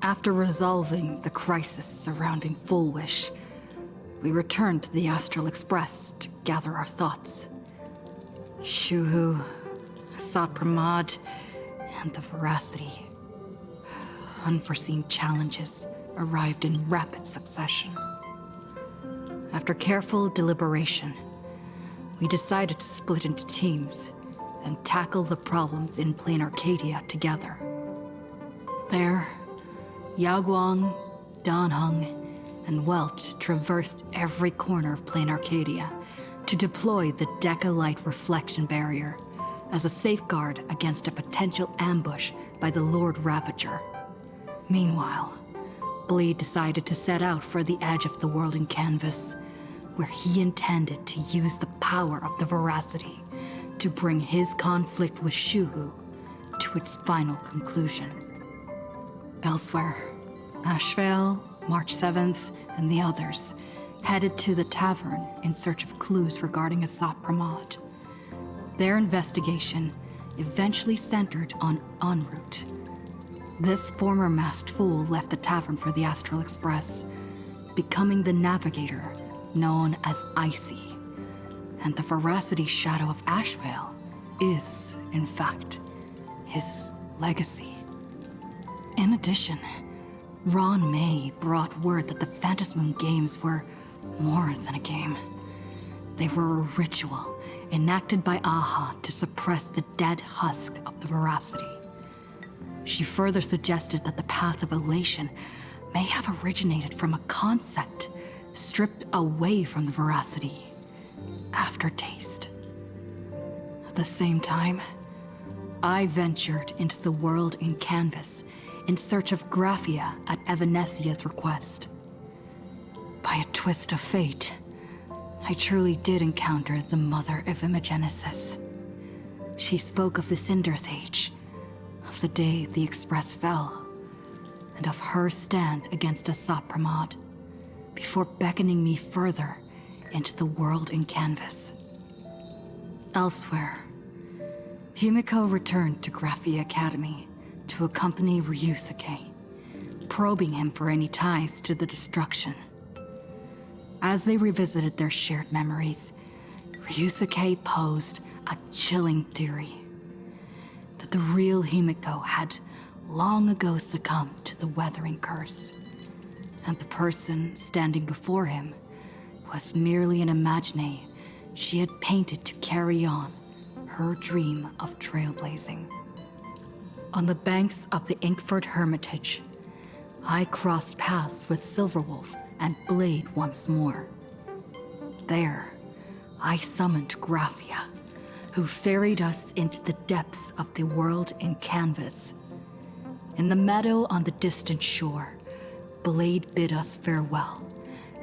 After resolving the crisis surrounding Full Wish, we returned to the Astral Express to gather our thoughts. Shuhu, Asat Pramod, and the Veracity. Unforeseen challenges arrived in rapid succession. After careful deliberation, we decided to split into teams and tackle the problems in Plain Arcadia together. There, Yaoguang, Danheng, and Welch traversed every corner of Plain Arcadia to deploy the Decalite reflection barrier as a safeguard against a potential ambush by the Lord Ravager. Meanwhile, Blade decided to set out for the edge of the world in canvas, where he intended to use the power of the Veracity to bring his conflict with Shuhu to its final conclusion. Elsewhere, Ashvale, March 7th, and the others headed to the tavern in search of clues regarding Asat Pramod. Their investigation eventually centered on en route. This former masked fool left the tavern for the Astral Express, becoming the navigator known as Icy. And the Veracity shadow of Ashvale is, in fact, his legacy. In addition, Ron May brought word that the Phantasmoon Games were more than a game. They were a ritual enacted by Aha to suppress the dead husk of the Veracity. She further suggested that the Path of Elation may have originated from a concept stripped away from the Veracity: aftertaste. At the same time, I ventured into the world in canvas in search of Graphia at Evanesia's request. By a twist of fate, I truly did encounter the mother of Imogenesis. She spoke of the Cinderthage, of the day the Express fell, and of her stand against Asat Pramod, before beckoning me further into the world in canvas. Elsewhere, Himiko returned to Graphia Academy to accompany Ryusuke, probing him for any ties to the destruction. As they revisited their shared memories, Ryusuke posed a chilling theory: that the real Himiko had long ago succumbed to the weathering curse, and the person standing before him was merely an imagine she had painted to carry on her dream of trailblazing. On the banks of the Inkford Hermitage, I crossed paths with Silverwolf and Blade once more. There, I summoned Graphia, who ferried us into the depths of the world in canvas. In the meadow on the distant shore, Blade bid us farewell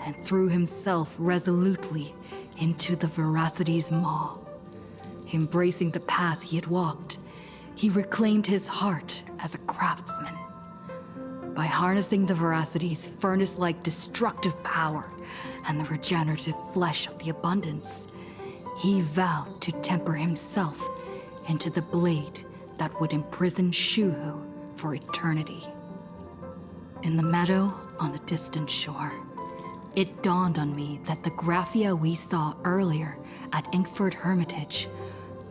and threw himself resolutely into the Veracity's maw. Embracing the path he had walked, he reclaimed his heart as a craftsman. By harnessing the Veracity's furnace-like destructive power and the regenerative flesh of the abundance, he vowed to temper himself into the blade that would imprison Shuhu for eternity. In the meadow on the distant shore, it dawned on me that the Graphia we saw earlier at Inkford Hermitage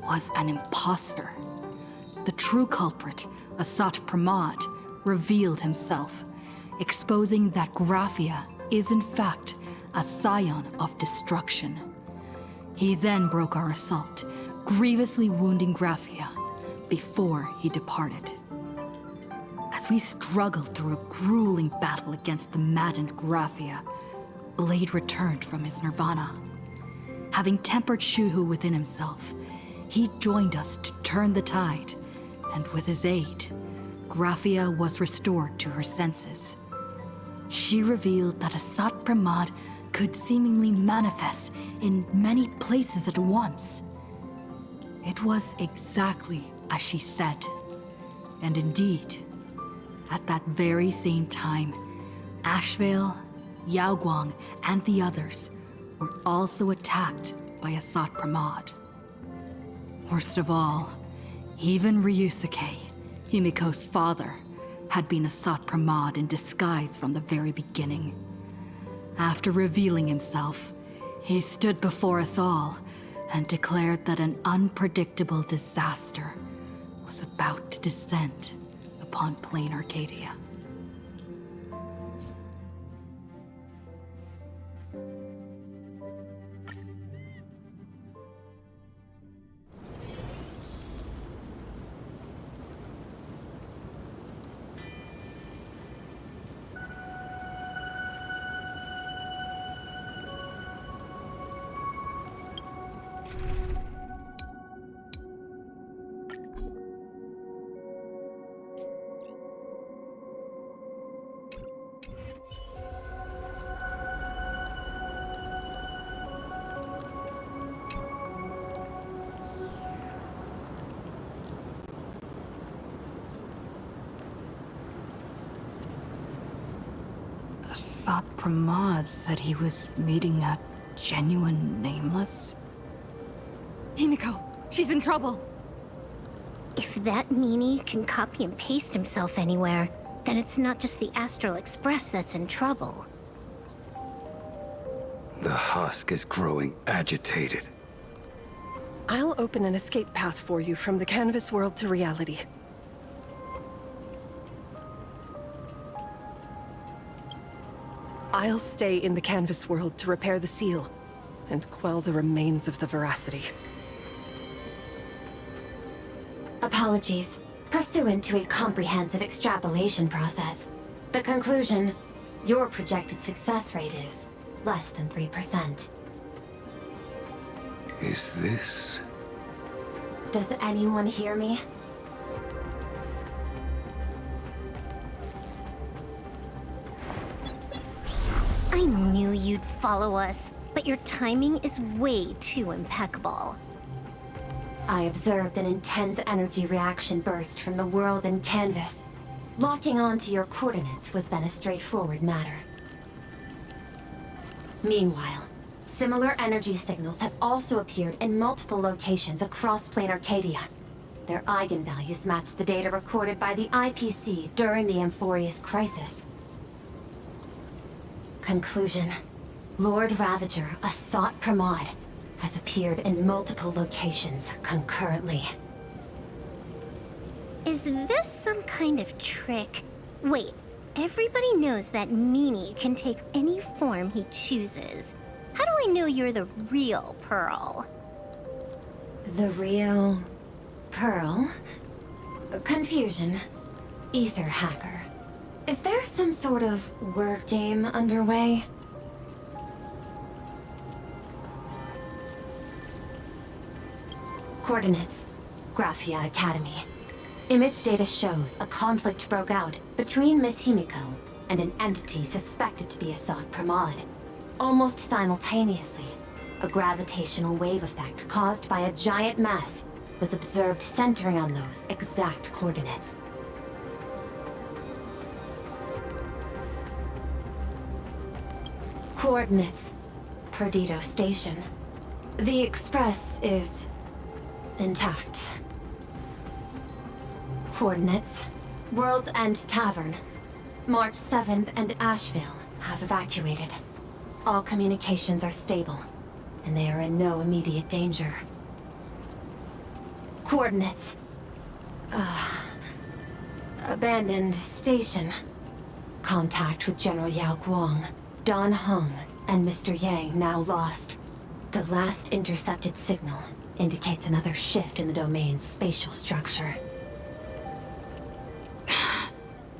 was an imposter. The true culprit, Asat Pramod, revealed himself, exposing that Graphia is in fact a scion of destruction. He then broke our assault, grievously wounding Graphia before he departed. As we struggled through a grueling battle against the maddened Graphia, Blade returned from his nirvana. Having tempered Shuhu within himself, he joined us to turn the tide, and with his aid, Graphia was restored to her senses. She revealed that Asat Pramod could seemingly manifest in many places at once. It was exactly as she said. And indeed, at that very same time, Ashvale, Yaoguang, and the others were also attacked by Asat Pramod. Worst of all, even Ryusuke, Himiko's father, had been a Sot Pramod in disguise from the very beginning. After revealing himself, he stood before us all and declared that an unpredictable disaster was about to descend upon plain Arcadia. Sot Pramod said he was meeting a genuine Nameless. Himiko, she's in trouble. If that meanie can copy and paste himself anywhere, then it's not just the Astral Express that's in trouble. The husk is growing agitated. I'll open an escape path for you from the canvas world to reality. I'll stay in the canvas world to repair the seal and quell the remains of the veracity. Apologies. Pursuant to a comprehensive extrapolation process, the conclusion, your projected success rate is less than 3%. Is this... Does anyone hear me? I knew you'd follow us, but your timing is way too impeccable. I observed an intense energy reaction burst from the world in canvas. Locking onto your coordinates was then a straightforward matter. Meanwhile, similar energy signals have also appeared in multiple locations across plain Arcadia. Their eigenvalues match the data recorded by the IPC during the Amphorius crisis. Conclusion. Lord Ravager, a Sot Pramod, has appeared in multiple locations concurrently. Is this some kind of trick? Wait, everybody knows that meanie can take any form he chooses. How do I know you're the real Pearl? The real... Pearl? Confusion. Ether hacker. Is there some sort of word game underway? Coordinates. Graphia Academy. Image data shows a conflict broke out between Miss Himiko and an entity suspected to be a Sot Pramod. Almost simultaneously, a gravitational wave effect caused by a giant mass was observed centering on those exact coordinates. Coordinates. Perdido Station. The Express is... intact. Coordinates. World's End Tavern. March 7th and Asheville have evacuated. All communications are stable, and they are in no immediate danger. Coordinates. Abandoned station. Contact with General Yao Guang, Don Hung, and Mr. Yang now lost. The last intercepted signal indicates another shift in the domain's spatial structure.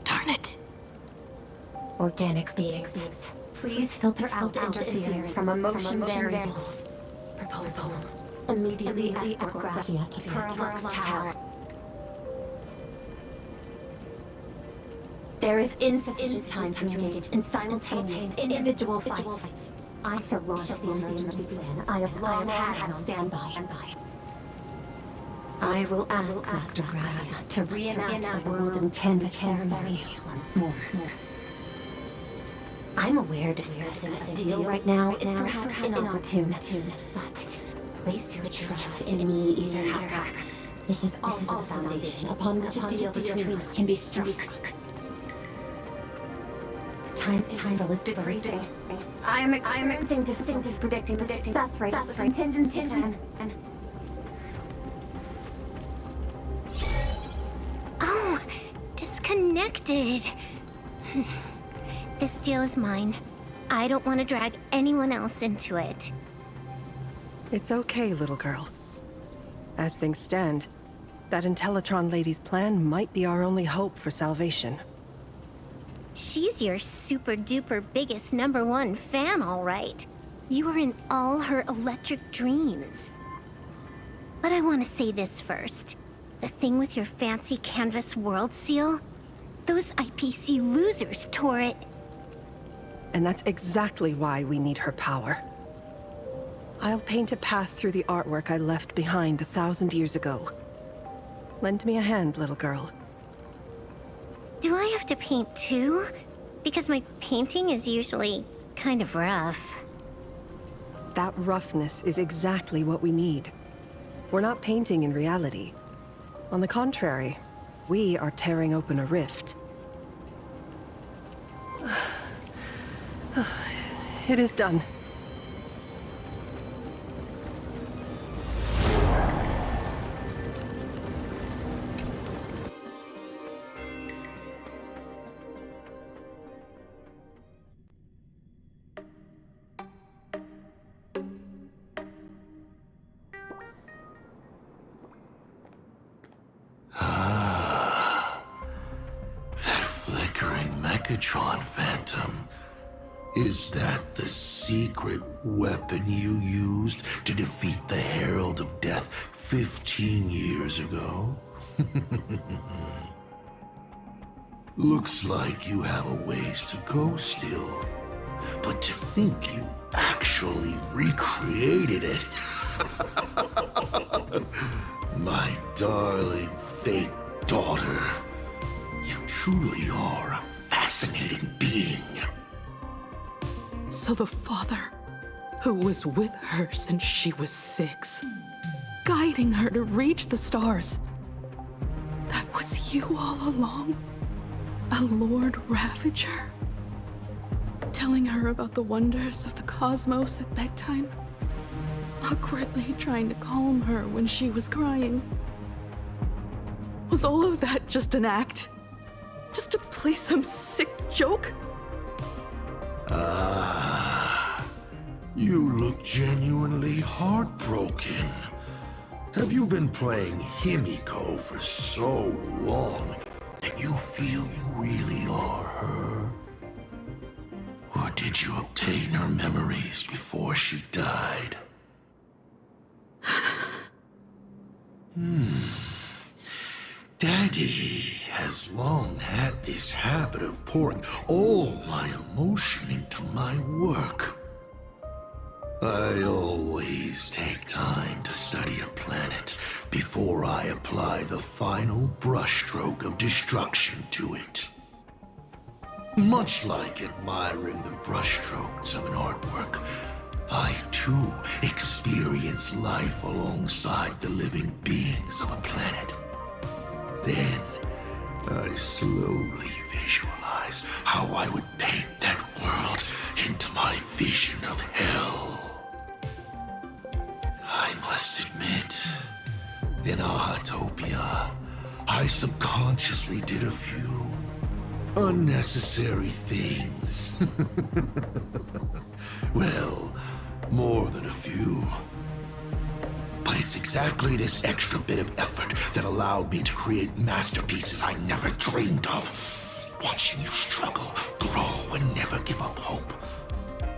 Darn it. Organic beings. Please filter out interference from emotion variables. Proposal. Immediately escort Graphia to Pearl Tower. There is insufficient time to engage in simultaneous individual fights. I shall launch the emergency plan I have long had on standby. I will ask Master Graphia to reenact the world in canvas ceremony once more. I'm aware discussing a deal right now is perhaps inopportune, but place your trust in me, Ether Hacker. This is also the foundation upon which a deal between us can be struck. time is decreasing. I am experiencing difficulty predicting the success rate of the contingency plan. Oh, disconnected. This deal is mine. I don't want to drag anyone else into it. It's okay, little girl. As things stand, that Intellitron lady's plan might be our only hope for salvation. She's your super-duper biggest #1 fan, all right. You were in all her electric dreams. But I want to say this first. The thing with your fancy canvas world seal? Those IPC losers tore it. And that's exactly why we need her power. I'll paint a path through the artwork I left behind 1,000 years ago. Lend me a hand, little girl. Do I have to paint too? Because my painting is usually kind of rough. That roughness is exactly what we need. We're not painting in reality. On the contrary, we are tearing open a rift. It is done. Megatron Phantom. Is that the secret weapon you used to defeat the Herald of Death 15 years ago? Looks like you have a ways to go still. But to think you actually recreated it. My darling fake daughter. You truly are a fascinating being. So the father, who was with her since she was 6, guiding her to reach the stars, that was you all along? A Lord Ravager? Telling her about the wonders of the cosmos at bedtime? Awkwardly trying to calm her when she was crying? Was all of that just an act? Just to play some sick joke? You look genuinely heartbroken. Have you been playing Himiko for so long that you feel you really are her? Or did you obtain her memories before she died? Daddy has long had this habit of pouring all my emotion into my work. I always take time to study a planet before I apply the final brushstroke of destruction to it. Much like admiring the brushstrokes of an artwork, I too experience life alongside the living beings of a planet. Then, I slowly visualize how I would paint that world into my vision of hell. I must admit, in Ahatopia, I subconsciously did a few unnecessary things. Well, more than a few. But it's exactly this extra bit of effort that allowed me to create masterpieces I never dreamed of. Watching you struggle, grow, and never give up hope.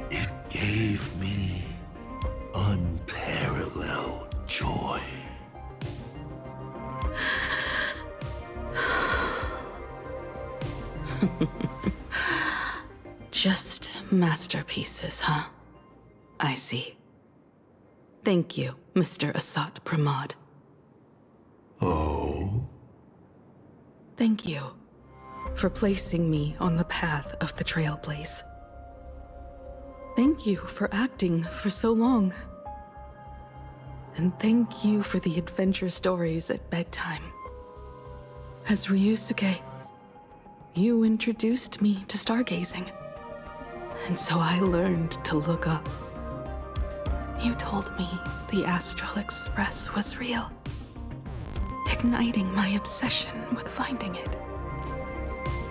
It gave me unparalleled joy. Just masterpieces, huh? I see. Thank you, Mr. Asat Pramod. Oh? Thank you for placing me on the path of the Trailblaze. Thank you for acting for so long. And thank you for the adventure stories at bedtime. As Ryusuke, you introduced me to stargazing. And so I learned to look up. You told me the Astral Express was real, igniting my obsession with finding it.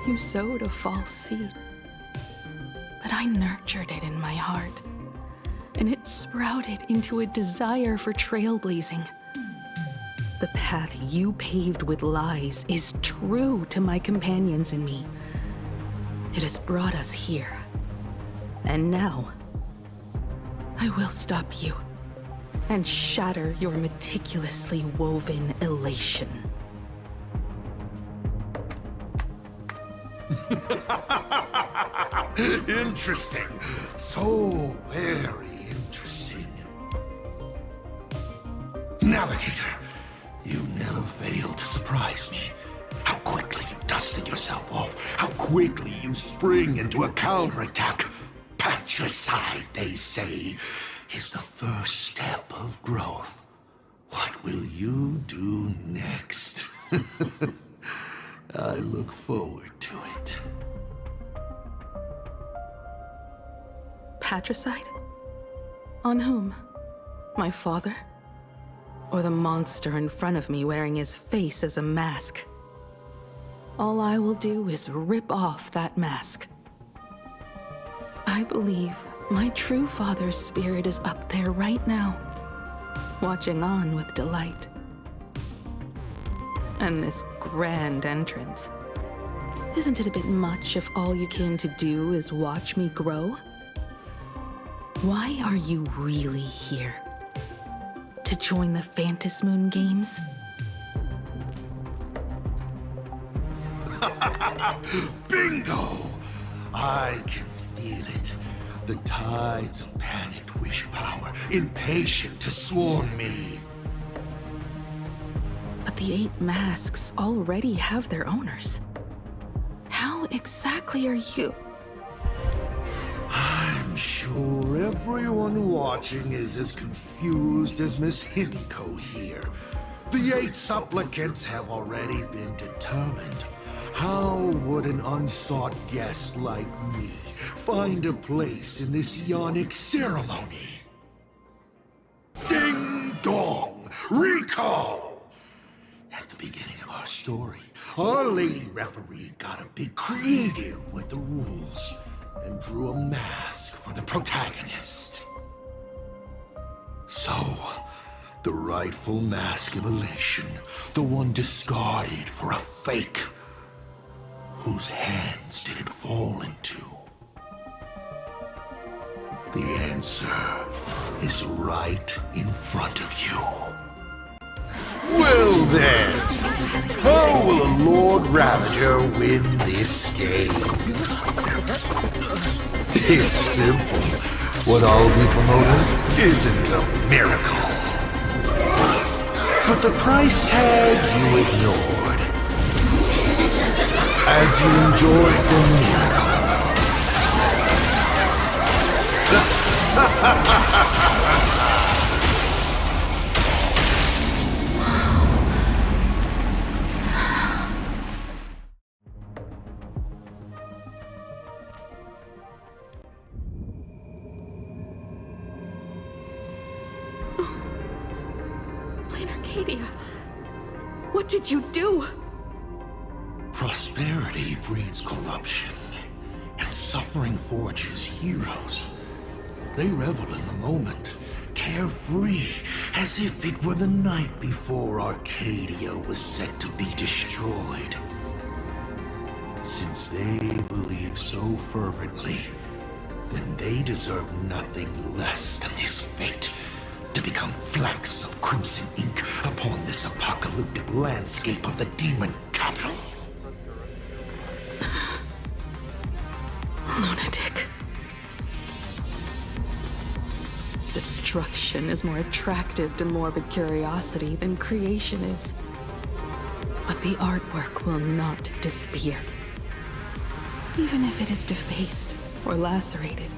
You sowed a false seed, but I nurtured it in my heart, and it sprouted into a desire for trailblazing. The path you paved with lies is true to my companions and me. It has brought us here. And now, I will stop you and shatter your meticulously woven elation. Interesting. So very interesting. Navigator, you never fail to surprise me. How quickly you dusted yourself off. How quickly you spring into a counterattack. Patricide, they say, is the first step of growth. What will you do next? I look forward to it. Patricide? On whom? My father? Or the monster in front of me wearing his face as a mask? All I will do is rip off that mask. I believe my true father's spirit is up there right now, watching on with delight. And this grand entrance. Isn't it a bit much if all you came to do is watch me grow? Why are you really here? To join the Phantasmoon Games? Bingo! I can feel it. The tides of panicked wish power, impatient to swarm me. But the 8 masks already have their owners. How exactly are you? I'm sure everyone watching is as confused as Miss Himiko here. The 8 supplicants have already been determined. How would an unsought guest like me find a place in this yonic ceremony? Ding dong! Recall! At the beginning of our story, our lady referee got a bit creative with the rules and drew a mask for the protagonist. So, the rightful mask of elation, the one discarded for a fake. Whose hands did it fall into? The answer is right in front of you. Well then, how will a Lord Ravager win this game? It's simple. What I'll be promoting isn't a miracle. But the price tag you ignored. As you enjoyed the miracle. Arcadia, what did you do? Prosperity breeds corruption, and suffering forges heroes. They revel in the moment, carefree, as if it were the night before Arcadia was set to be destroyed. Since they believe so fervently, then they deserve nothing less than this fate, to become flecks of crimson ink upon this apocalyptic landscape of the demon capital. Lunatic. Destruction is more attractive to morbid curiosity than creation is. But the artwork will not disappear. Even if it is defaced or lacerated,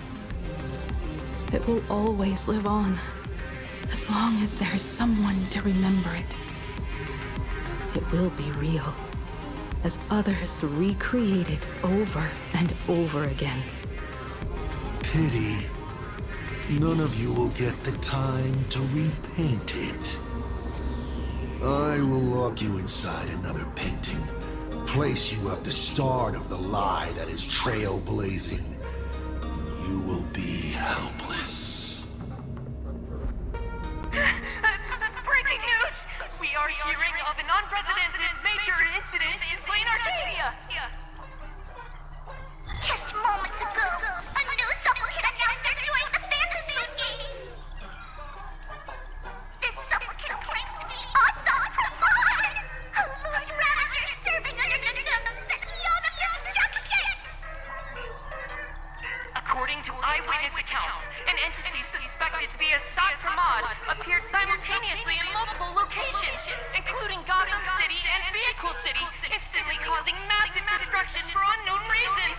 it will always live on, as long as there is someone to remember it. It will be real, as others recreate it over and over again. pity. None of you will get the time to repaint it. I will lock you inside another painting, place you at the start of the lie that is trailblazing, and you will be helpless. Breaking news! We are hearing of an unprecedented major incident in Plain Arcadia! Just moments ago, a new supplicant announced they're joining the fantasy game. This supplicant claims to be Asad Ramon, a Lord Ravager serving under the Eon of Destruction. According to eyewitness accounts, an entity suspected to be Asad Ramon appeared simultaneously in multiple locations, including Gotham City and Vehicle City, instantly causing massive destruction for unknown reasons.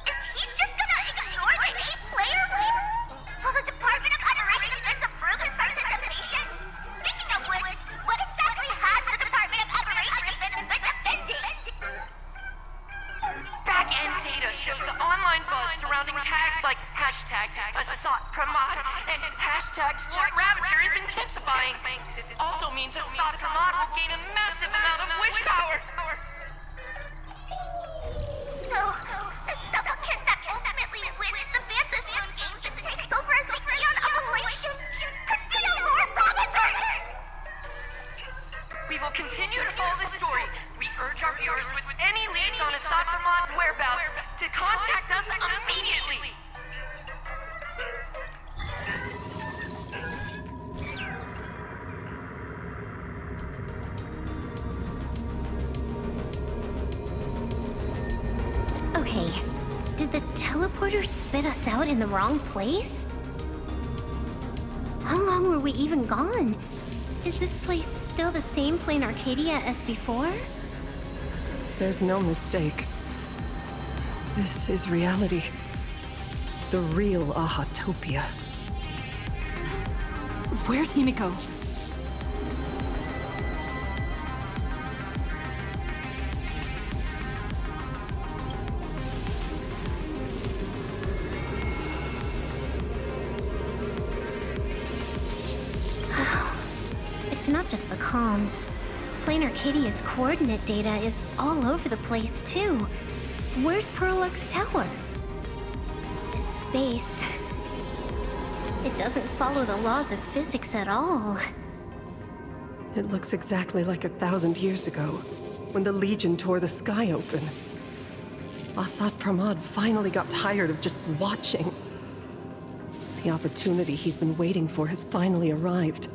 Is he just gonna ignore the 8-player rule? Will the Department of Operation Defense approve his participation? Speaking of which, what exactly has the Department of Operation Defense been defending? Back-end data shows the online buzz surrounding tags like hashtag Asad Pramod and hashtag Lord Ravager is intensifying. This also means Asad Pramod will gain a massive amount of wish power. So, the supplicant that ultimately wins the Fantasy Games and takes over as the Eon of Elation could be a Lord Ravager! We will continue to follow this story. We urge our viewers with any leads on Asad Pramod's whereabouts to contact us immediately. Okay, did the teleporter spit us out in the wrong place? How long were we even gone? Is this place still the same Plain Arcadia as before? There's no mistake. This is reality. The real Ahatopia. Where's Himiko? It's not just the comms. Plain Arcadia's coordinate data is all over the place, too. Where's Perlux Tower? This space... it doesn't follow the laws of physics at all. It looks exactly like 1,000 years ago, when the Legion tore the sky open. Asad Pramod finally got tired of just watching. The opportunity he's been waiting for has finally arrived.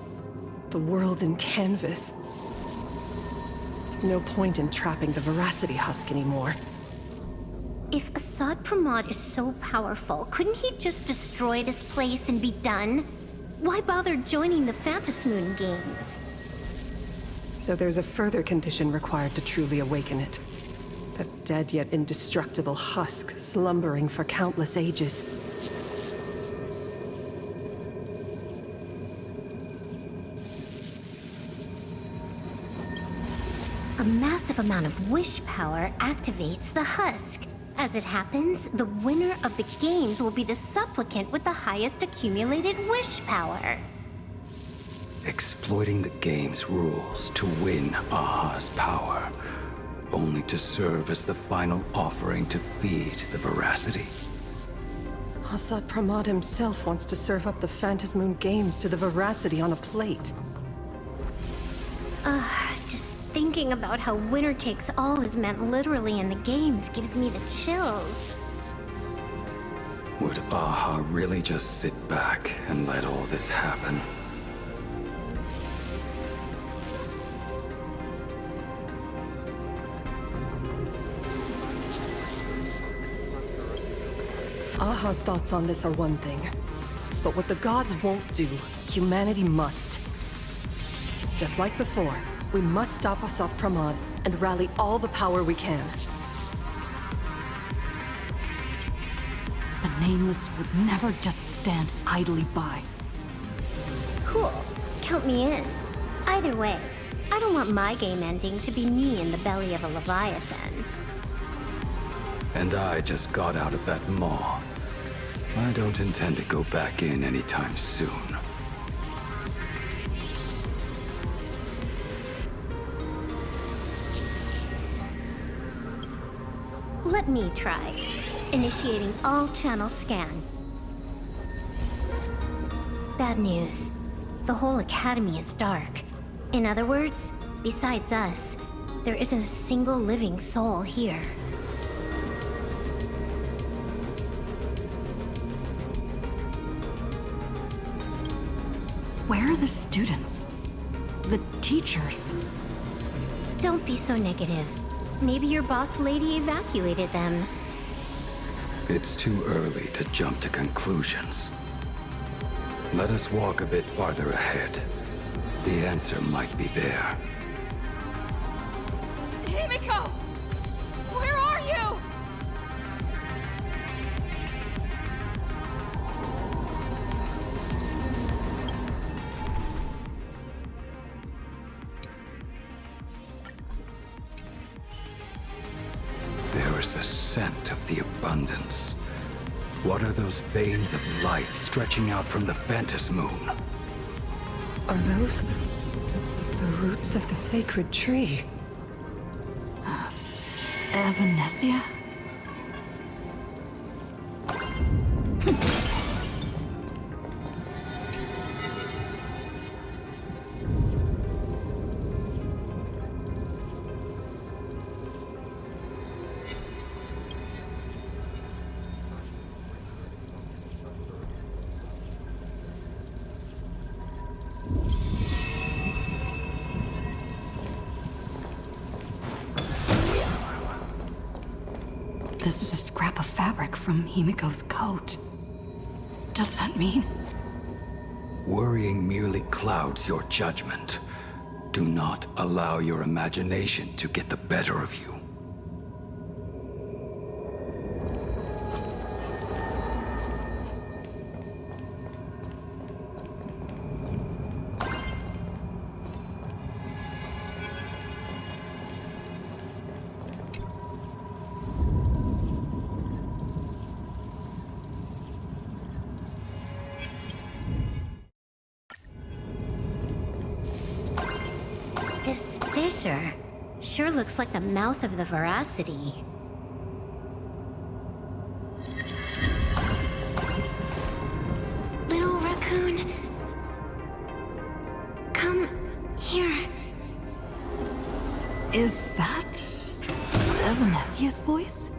The world in canvas. No point in trapping the Veracity Husk anymore. If Asad Pramod is so powerful, couldn't he just destroy this place and be done? Why bother joining the Phantasmoon Games? So there's a further condition required to truly awaken it. That dead yet indestructible husk slumbering for countless ages. A massive amount of wish power activates the husk. As it happens, the winner of the games will be the supplicant with the highest accumulated wish power. Exploiting the game's rules to win Aha's power, only to serve as the final offering to feed the Veracity. Asad Pramod himself wants to serve up the Phantasmoon Games to the Veracity on a plate. Just thinking about how winner takes all is meant literally in the games gives me the chills. Would Aha really just sit back and let all this happen? Aha's thoughts on this are one thing. But what the gods won't do, humanity must. Just like before, we must stop Asad Pramod and rally all the power we can. The Nameless would never just stand idly by. Cool. Count me in. Either way, I don't want my game ending to be me in the belly of a Leviathan. And I just got out of that maw. I don't intend to go back in anytime soon. Let me try. Initiating all channel scan. Bad news. The whole academy is dark. In other words, besides us, there isn't a single living soul here. Where are the students? The teachers? Don't be so negative. Maybe your boss lady evacuated them. It's too early to jump to conclusions. Let us walk a bit farther ahead. The answer might be there. Himiko! Where are you? There is a scent of the abundance. What are those veins of light stretching out from the Phantom Moon? Are those the roots of the sacred tree? Evanesia? This is a scrap of fabric from Himiko's coat. Does that mean? Worrying merely clouds your judgment. Do not allow your imagination to get the better of you. This fissure sure looks like the mouth of the Veracity. Little raccoon, come here. Is that Evanesia's voice?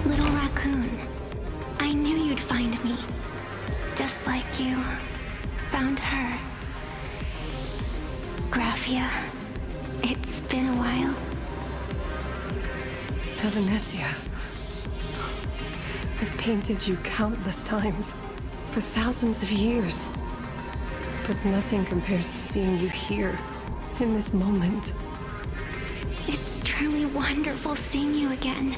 Little raccoon, I knew you'd find me. Just like you found her. Graphia, it's been a while. Evanesia. I've painted you countless times, for thousands of years. But nothing compares to seeing you here, in this moment. It's truly wonderful seeing you again.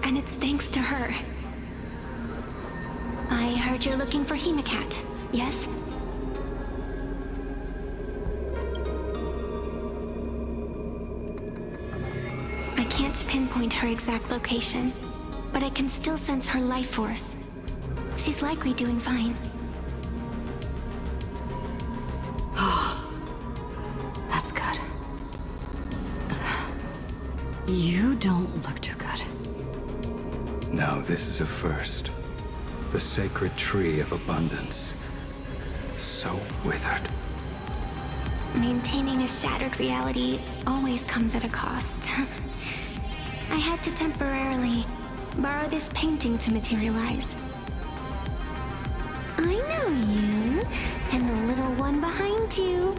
And it's thanks to her. I heard you're looking for Himicat, yes? I can't pinpoint her exact location, but I can still sense her life force. She's likely doing fine. That's good. You don't look too good. Now this is a first. The sacred tree of abundance. So withered. Maintaining a shattered reality always comes at a cost. I had to temporarily borrow this painting to materialize. I know you, and the little one behind you.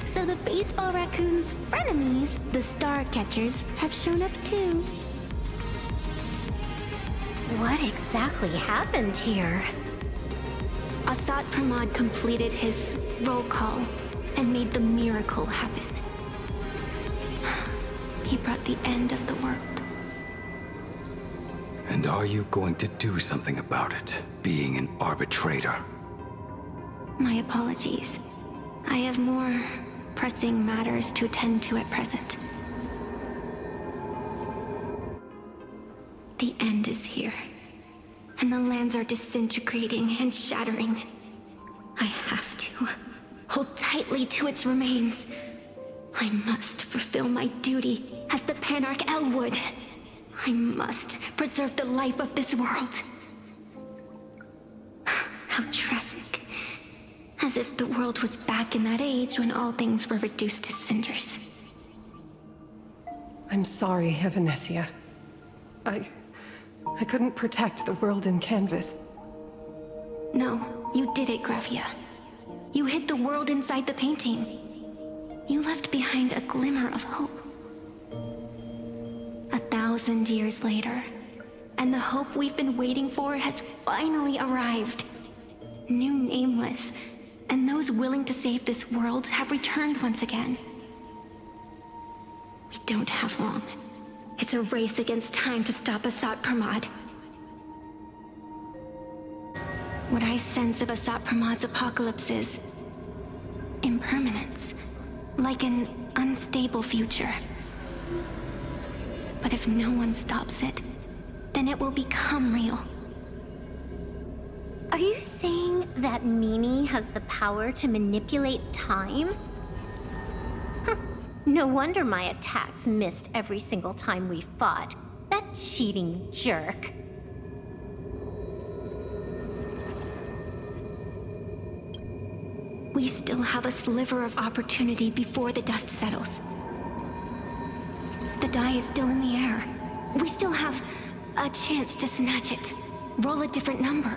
So the the baseball raccoon's frenemies, the star catchers, have shown up too. What exactly happened here? Assad Pramod completed his roll call and made the miracle happen. He brought the end of the world. And are you going to do something about it, being an arbitrator? My apologies. I have more pressing matters to attend to at present. The end is here, and the lands are disintegrating and shattering. I have to hold tightly to its remains. I must fulfill my duty as the Panarch Elwood. I must preserve the life of this world. How tragic. As if the world was back in that age when all things were reduced to cinders. I'm sorry, Evanesia. I couldn't protect the world in canvas. No, you did it, Gravia. You hid the world inside the painting. You left behind a glimmer of hope. 1,000 years later, and the hope we've been waiting for has finally arrived. New Nameless, and those willing to save this world have returned once again. We don't have long. It's a race against time to stop Assad Pramod. What I sense of Assad Pramod's apocalypse is impermanence, like an unstable future. But if no one stops it, then it will become real. Are you saying that Mimi has the power to manipulate time? Huh. No wonder my attacks missed every single time we fought. That cheating jerk. We still have a sliver of opportunity before the dust settles. The die is still in the air. We still have a chance to snatch it, roll a different number,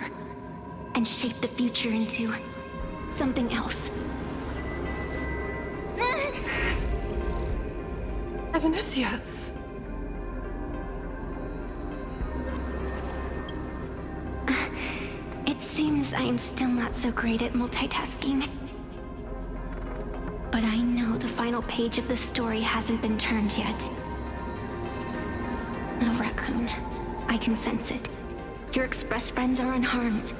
and shape the future into something else. Evanesia! It seems I am still not so great at multitasking. But I know the final page of the story hasn't been turned yet. Little raccoon, I can sense it. Your express friends are unharmed.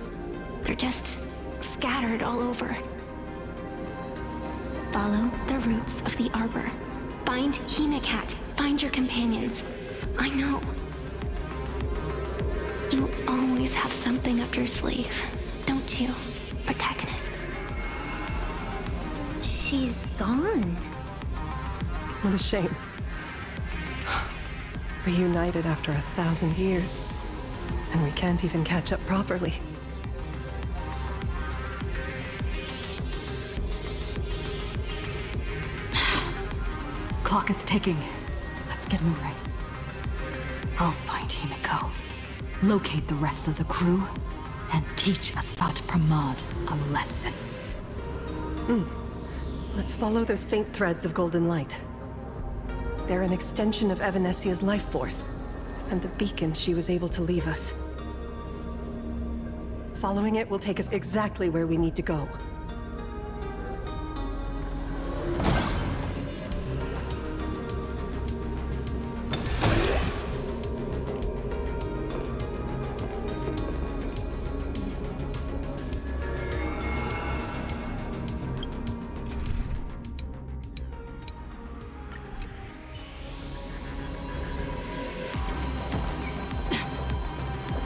They're just scattered all over. Follow the roots of the arbor. Find Hemicat. Find your companions. I know. You always have something up your sleeve, don't you, protagonist? She's gone. What a shame. Reunited after 1,000 years. And we can't even catch up properly. Clock is ticking. Let's get moving. I'll find Himiko, locate the rest of the crew, and teach Assad Pramod a lesson. Let's follow those faint threads of golden light. They're an extension of Evanesia's life force, and the beacon she was able to leave us. Following it will take us exactly where we need to go.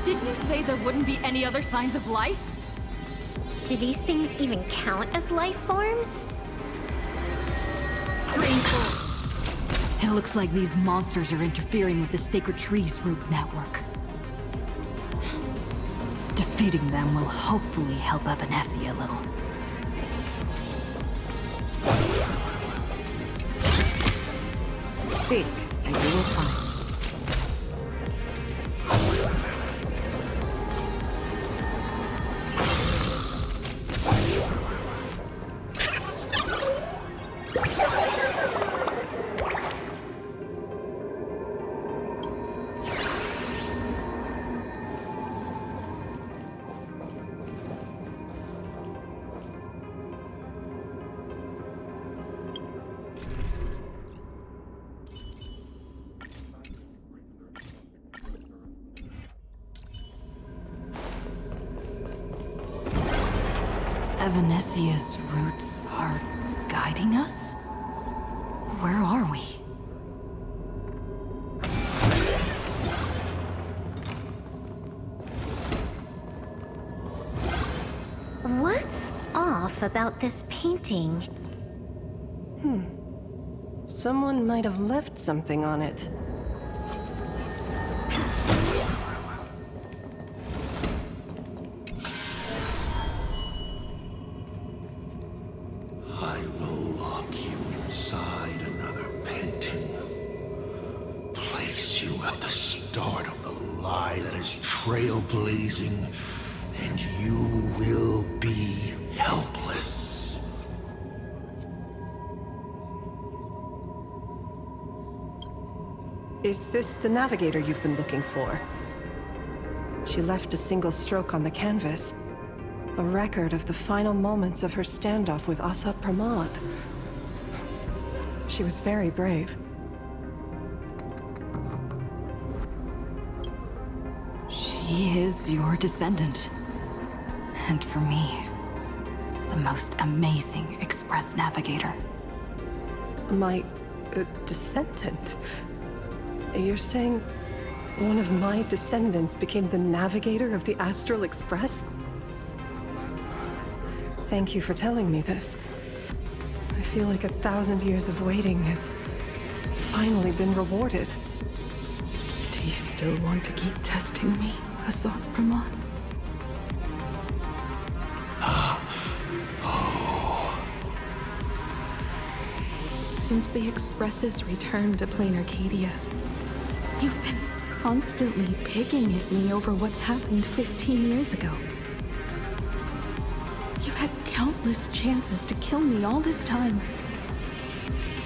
Didn't you say there wouldn't be any other signs of life? Do these things even count as life forms? It looks like these monsters are interfering with the Sacred Tree's root network. Defeating them will hopefully help Evanesia a little. Seek, and you will find. Evanesia's roots are guiding us? Where are we? What's off about this painting? Someone might have left something on it. I will lock you inside another painting. Place you at the start of the lie that is trailblazing, and you will be helpless. Is this the navigator you've been looking for? She left a single stroke on the canvas. A record of the final moments of her standoff with Asat Pramod. She was very brave. She is your descendant. And for me, the most amazing Express navigator. My descendant? You're saying one of my descendants became the navigator of the Astral Express? Thank you for telling me this. I feel like 1,000 years of waiting has finally been rewarded. Do you still want to keep testing me, Asat Pramod? Since the Expresses returned to Plain Arcadia, you've been constantly picking at me over what happened 15 years ago. You've had countless chances to kill me all this time.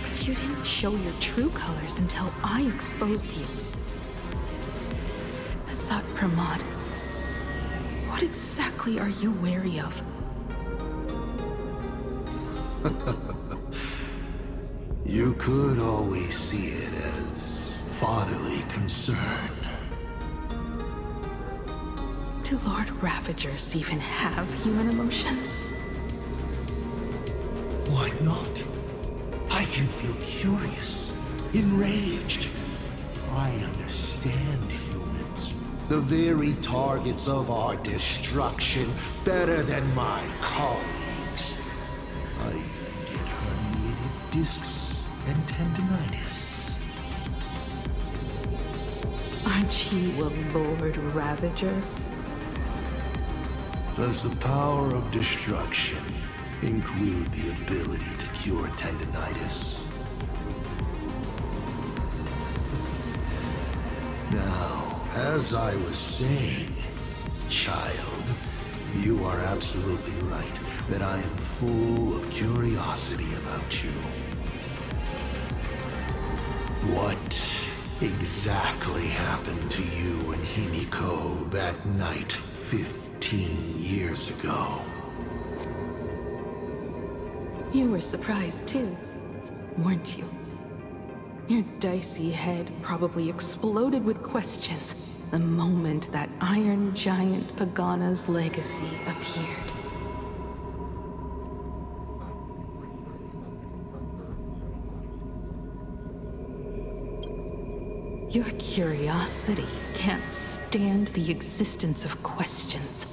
But you didn't show your true colors until I exposed you. Asat Pramod, what exactly are you wary of? You could always see it as fatherly concern. Do Lord Ravagers even have human emotions? Why not? I can feel curious, enraged. I understand humans, the very targets of our destruction, better than my colleagues. I even get herniated discs and tendinitis. Aren't you a Lord Ravager? Does the power of destruction include the ability to cure tendinitis? Now, as I was saying, child, you are absolutely right that I am full of curiosity about you. What exactly happened to you and Himiko that night 15 years ago? You were surprised too, weren't you? Your dicey head probably exploded with questions the moment that Iron Giant Pagana's legacy appeared. Your curiosity can't stand the existence of questions.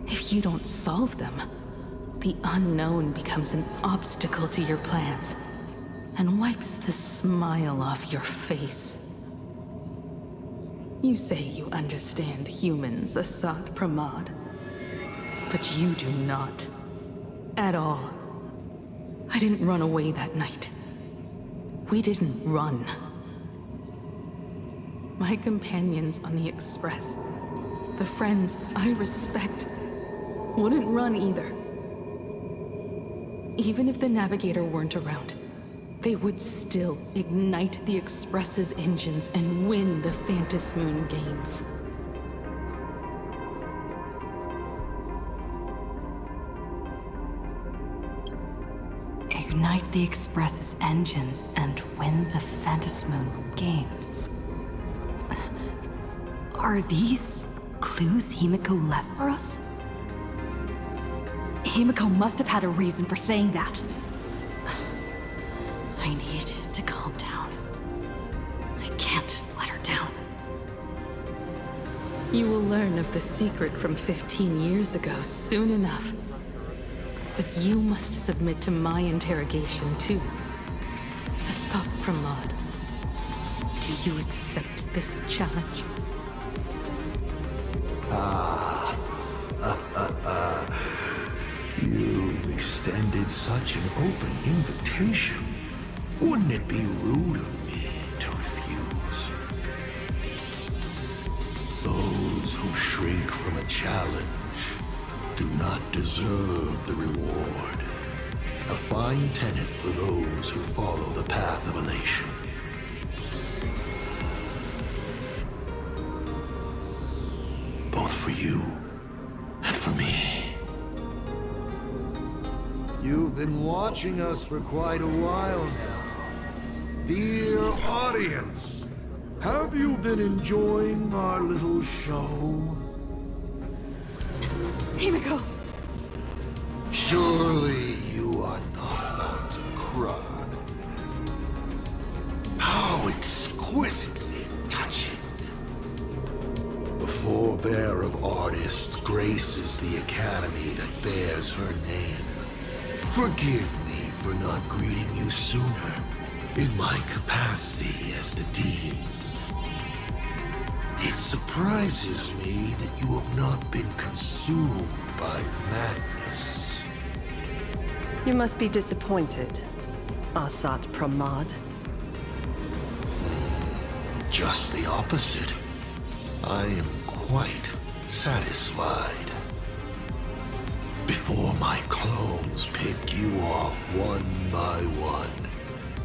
If you don't solve them, the unknown becomes an obstacle to your plans and wipes the smile off your face. You say you understand humans, Asat Pramod, but you do not. At all. I didn't run away that night. We didn't run. My companions on the Express, the friends I respect, wouldn't run either. Even if the Navigator weren't around, they would still ignite the Express's engines and win the Phantasmoon games. Ignite the Express's engines and win the Phantasmoon games. Are these clues Himiko left for us? Himiko must have had a reason for saying that. I need to calm down. I can't let her down. You will learn of the secret from 15 years ago soon enough. But you must submit to my interrogation too. Asad Pramod, do you accept this challenge? You've extended such an open invitation. Wouldn't it be rude of me to refuse? Those who shrink from a challenge do not deserve the reward. A fine tenet for those who follow the path of elation. Both for you and for me. You've been watching us for quite a while now. Dear audience, have you been enjoying our little show? Himiko! Surely you are not about to cry. How exquisitely touching. The forebear of artists graces the academy that bears her name. Forgive me for not greeting you sooner in my capacity as the Dean. It surprises me that you have not been consumed by madness. You must be disappointed, Asad Pramod. Just the opposite. I am quite satisfied. Before my clones pick you off one by one,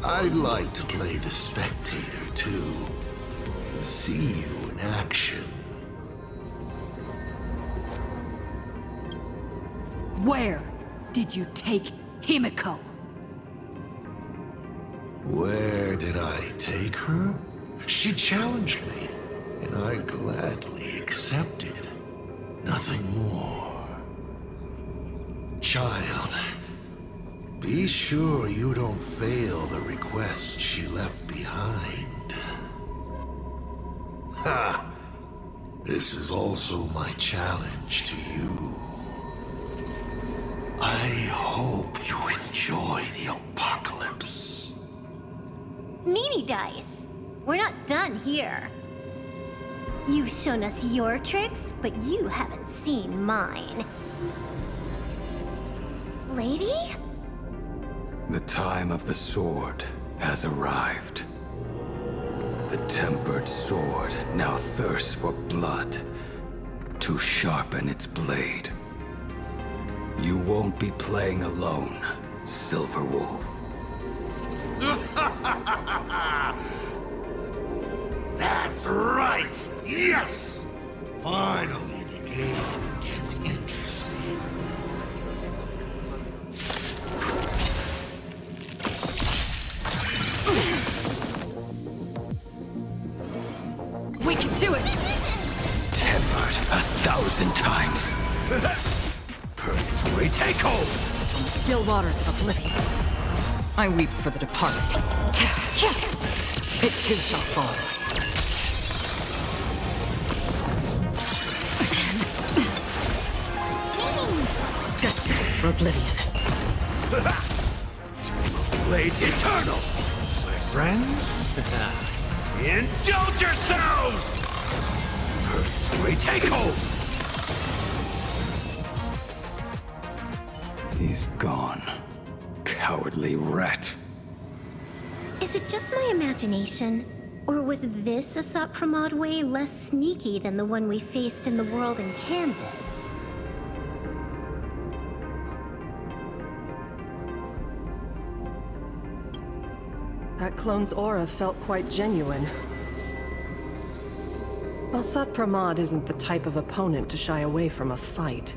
I'd like to play the spectator too. See you in action. Where did you take Himiko? Where did I take her? She challenged me, and I gladly accepted. Nothing more. Child, be sure you don't fail the request she left behind. Ha! This is also my challenge to you. I hope you enjoy the apocalypse. Meanie Dice, we're not done here. You've shown us your tricks, but you haven't seen mine. Lady? The time of the sword has arrived. The tempered sword now thirsts for blood to sharpen its blade. You won't be playing alone, Silver Wolf. That's right! Yes! Finally, the game gets interesting. We can do it! Tempered 1,000 times. Purgatory takeover! Still waters of oblivion. I weep for the departed. It too shall fall. Destined for oblivion. Blade Eternal! My friends? Indulge yourselves! Purgatory takeover! He's gone. Cowardly rat. Is it just my imagination? Or was this Asad Pramod way less sneaky than the one we faced in the world in Canvas? That clone's aura felt quite genuine. Asad Pramod isn't the type of opponent to shy away from a fight.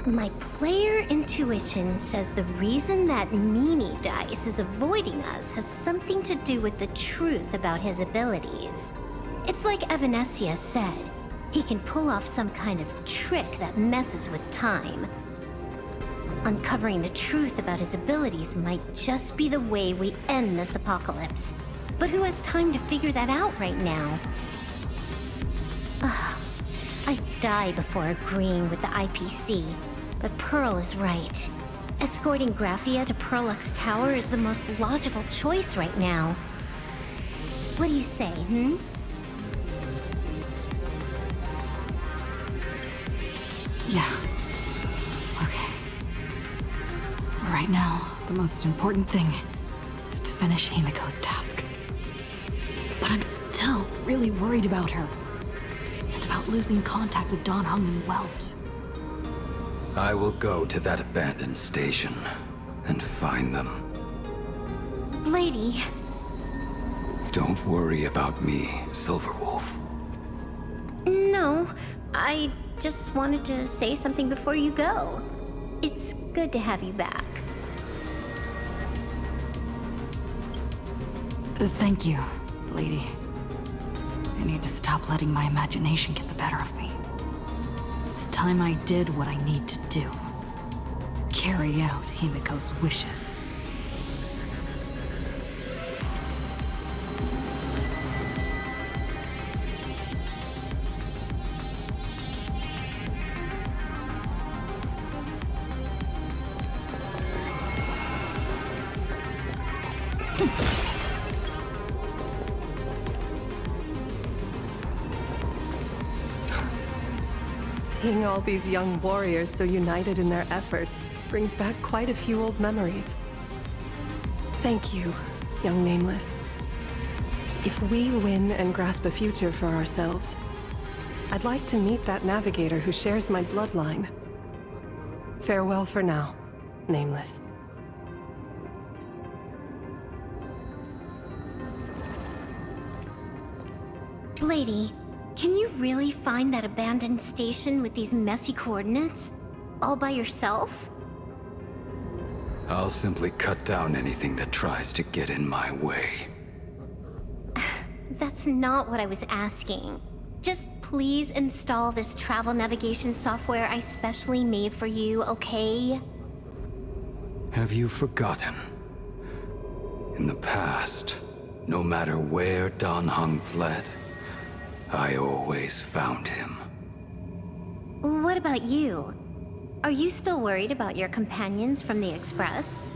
My player intuition says the reason that Meanie Dice is avoiding us has something to do with the truth about his abilities. It's like Evanescia said, he can pull off some kind of trick that messes with time. Uncovering the truth about his abilities might just be the way we end this apocalypse. But who has time to figure that out right now? I'd die before agreeing with the IPC, but Pearl is right. Escorting Graphia to Perlux Tower is the most logical choice right now. What do you say, Yeah. Okay. Right now, the most important thing is to finish Himiko's task. But I'm still really worried about her. And about losing contact with Dan Heng and Welt. I will go to that abandoned station and find them. Lady. Don't worry about me, Silverwolf. No, I just wanted to say something before you go. It's good to have you back. Thank you, lady. I need to stop letting my imagination get the better of me. It's time I did what I need to do. Carry out Himiko's wishes. Seeing all these young warriors so united in their efforts brings back quite a few old memories. Thank you, young Nameless. If we win and grasp a future for ourselves, I'd like to meet that navigator who shares my bloodline. Farewell for now, Nameless. Lady, can you really find that abandoned station with these messy coordinates? All by yourself? I'll simply cut down anything that tries to get in my way. That's not what I was asking. Just please install this travel navigation software I specially made for you, okay? Have you forgotten? In the past, no matter where Dan Heng fled, I always found him. What about you? Are you still worried about your companions from the Express?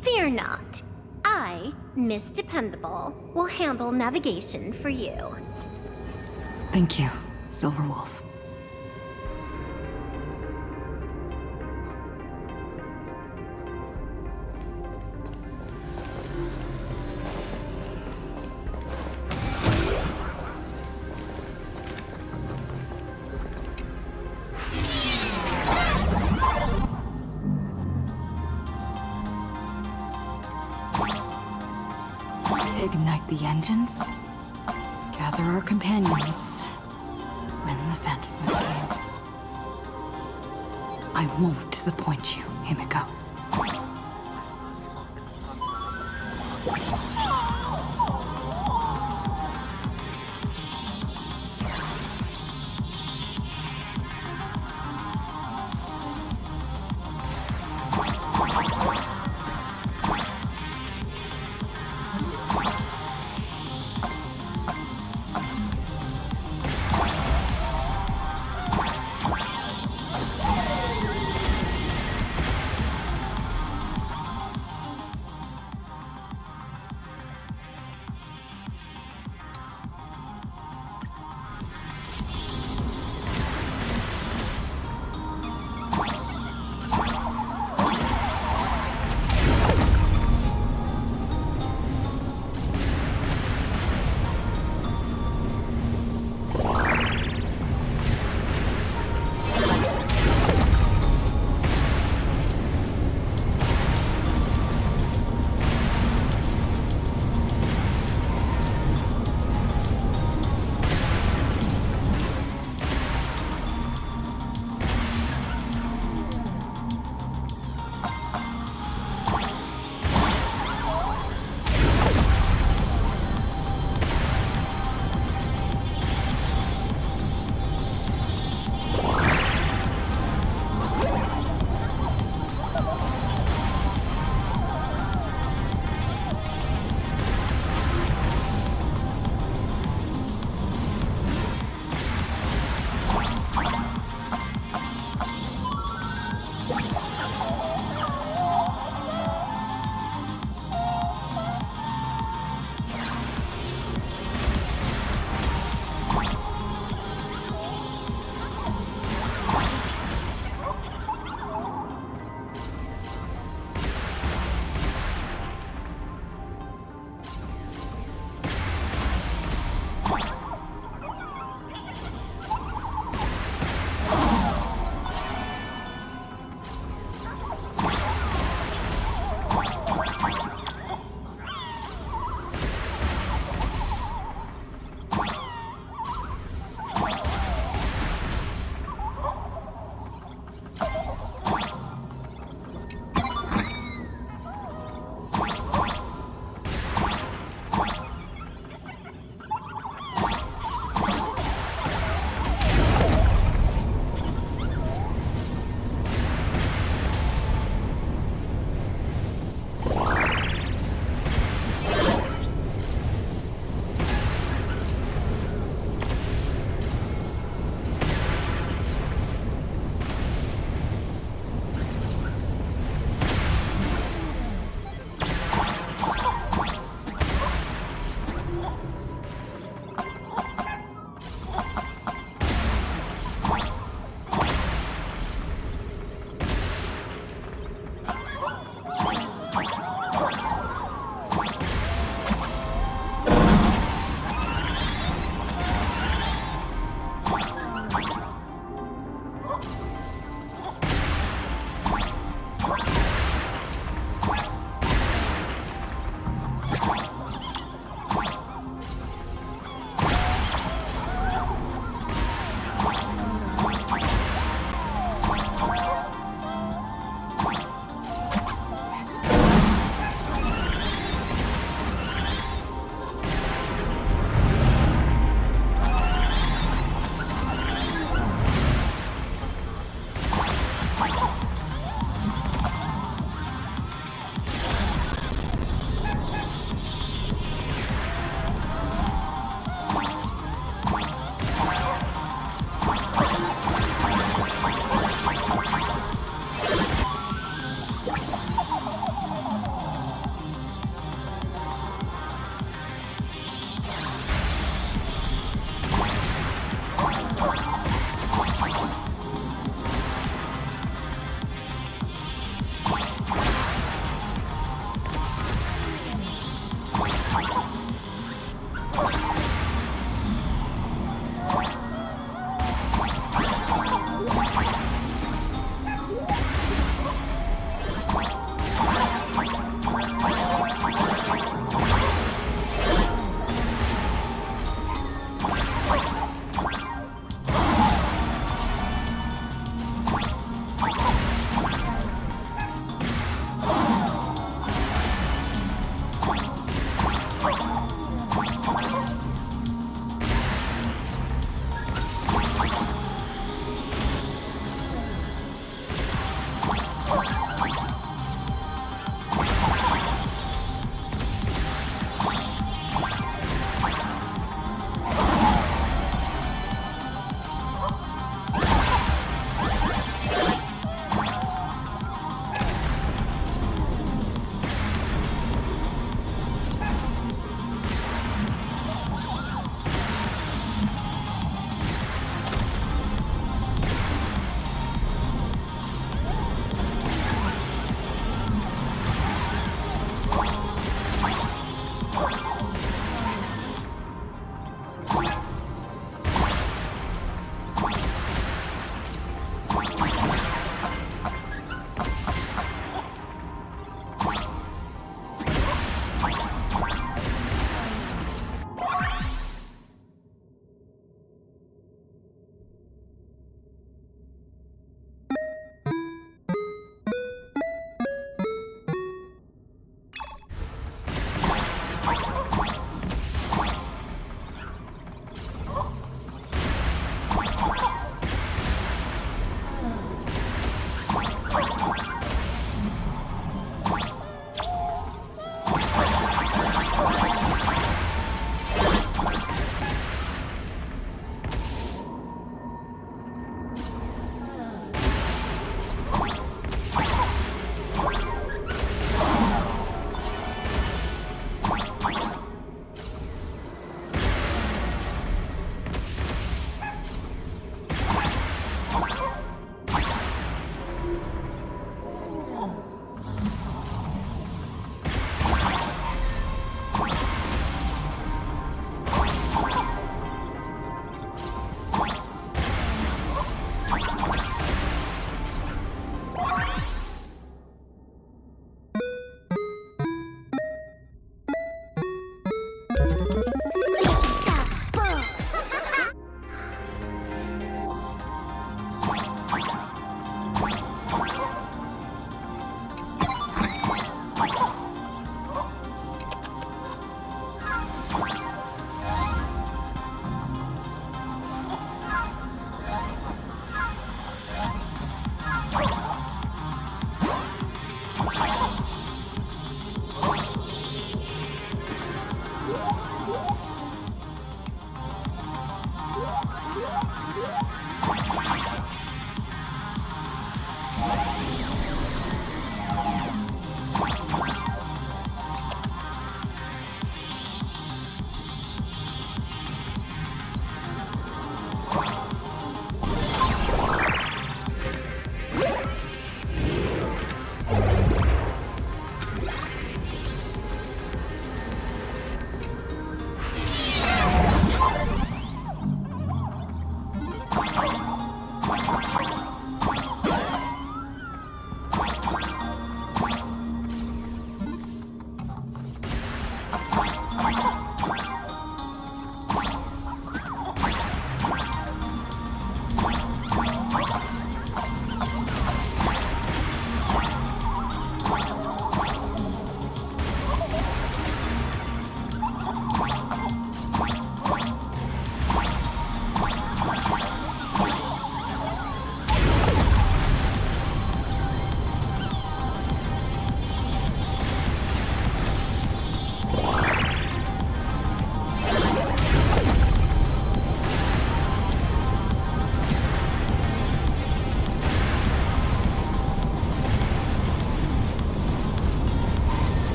Fear not. I, Miss Dependable, will handle navigation for you. Thank you, Silverwolf. Ignite the engines, gather our companions, win the Phantasmal games. I won't disappoint you, Himiko.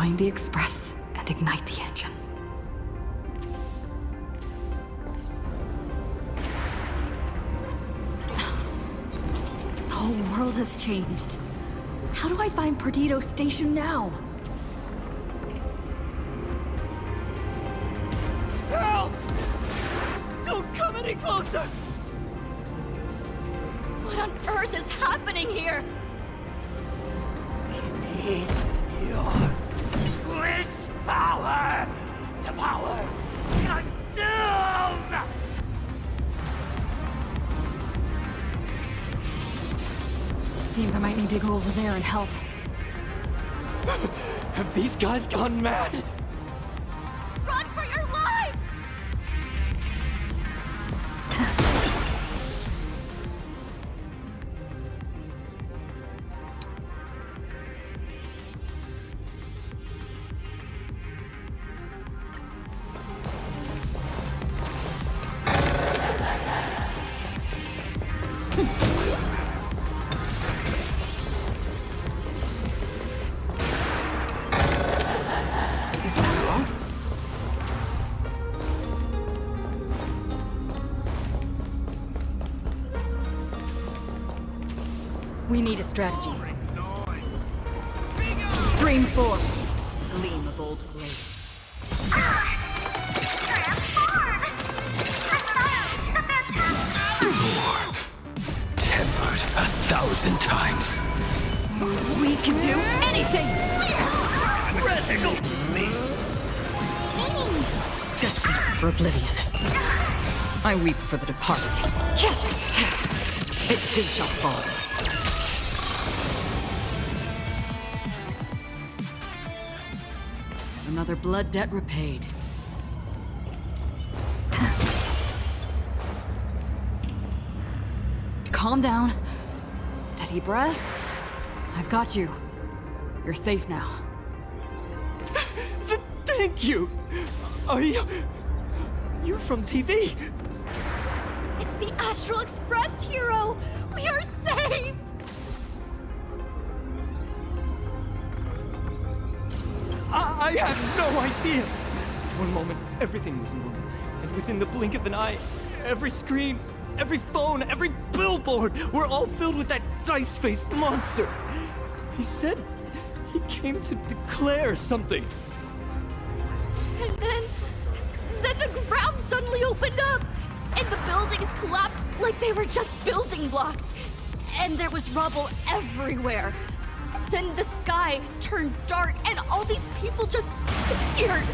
Find the Express and ignite the engine. The whole world has changed. How do I find Perdido Station now? Help! Don't come any closer! What on earth is happening here? Need your wish power to power consume! Seems I might need to go over there and help. Have these guys gone mad? Run for your lives! Is that all? We need a strategy. Stream 4. Gleam of old blades. Tempered 1,000 times. We can do anything! Destined for oblivion. I weep for the departed. It too shall fall. Another blood debt repaid. Calm down. Steady breaths. I've got you. You're safe now. Thank you! Are you... You're from TV? It's the Astral Express, hero! We are saved! I had no idea! One moment, everything was normal. And within the blink of an eye, every screen, every phone, every billboard were all filled with that dice-faced monster. He said he came to declare something. And then the ground suddenly opened up, and the buildings collapsed like they were just building blocks. And there was rubble everywhere. Then the sky turned dark, and all these people just disappeared.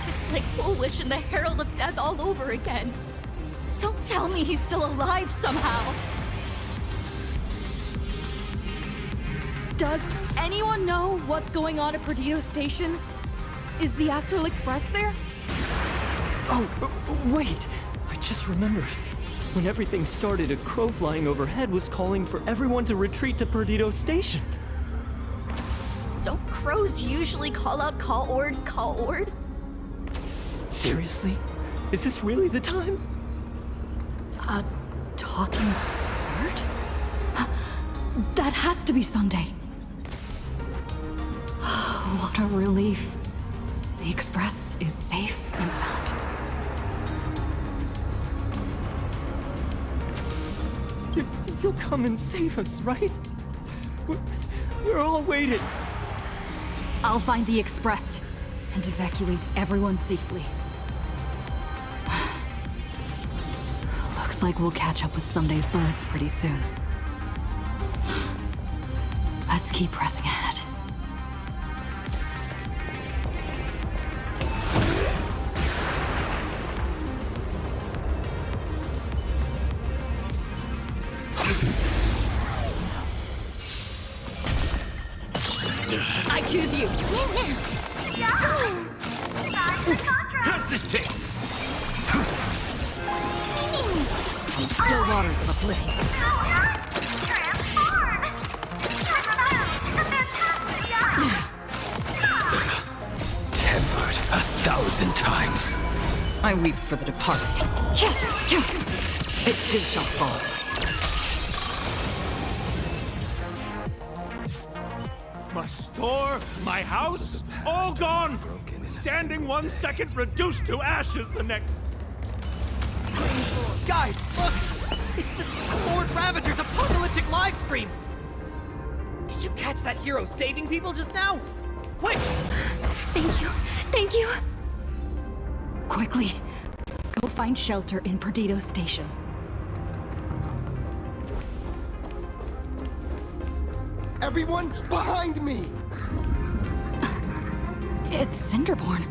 It's like Foolish and the Herald of Death all over again. Don't tell me he's still alive somehow. Does anyone know what's going on at Perdido Station? Is the Astral Express there? Oh, wait! I just remembered. When everything started, a crow flying overhead was calling for everyone to retreat to Perdido Station. Don't crows usually call out call ord, call ord? Seriously? Is this really the time? A talking bird? That has to be Sunday. What a relief. The Express is safe and sound. You'll come and save us, right? We're all waiting. I'll find the Express and evacuate everyone safely. Looks like we'll catch up with Sunday's birds pretty soon. Let's keep pressing ahead. I choose you! How's this take? Still waters of oblivion. Tempered 1,000 times. I weep for the departed. It too shall fall. My store, my house, all gone! Standing 1 second, reduced to ashes the next! Guys, look! It's the Lord Ravages apocalyptic live stream! Did you catch that hero saving people just now? Quick! Thank you. Thank you. Quickly, go find shelter in Perdido Station. Everyone, behind me! It's Cinderborn.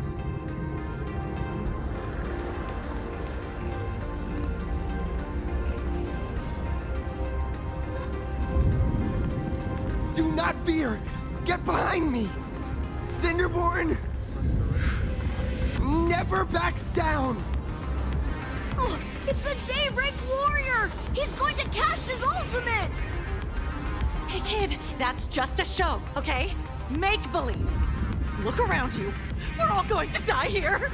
Do not fear! Get behind me! Cinderborn never backs down! Oh, it's the Daybreak Warrior! He's going to cast his ultimate! Hey kid, that's just a show, okay? Make believe. Look around you. We're all going to die here.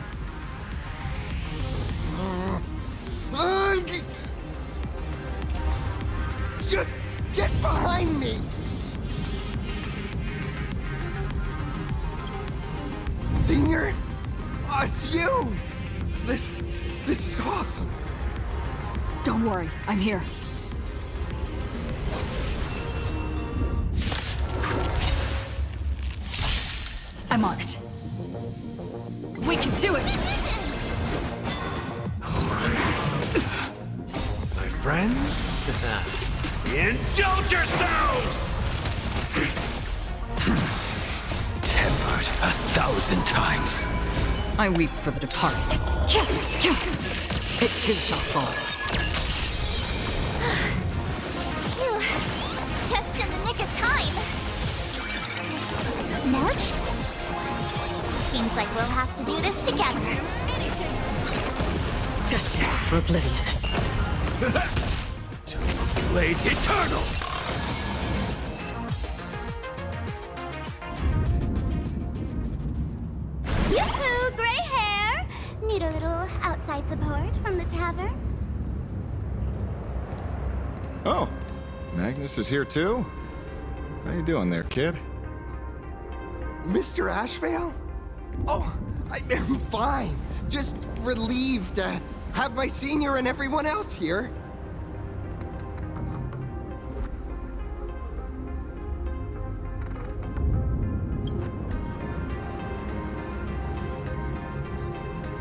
Just get behind me! Senior? It's you! This is awesome. Don't worry, I'm here. I'm on it. We can do it! My friends, indulge yourselves! Tempered 1,000 times. I weep for the departed. It too shall fall. Phew. Just in the nick of time. March? Seems like we'll have to do this together. Destined for oblivion. Blade eternal! Yoo-hoo, gray hair! Need a little outside support from the tavern? Oh, Magnus is here too? How you doing there, kid? Mr. Ashvale? Oh, I'm fine. Just relieved to have my senior and everyone else here.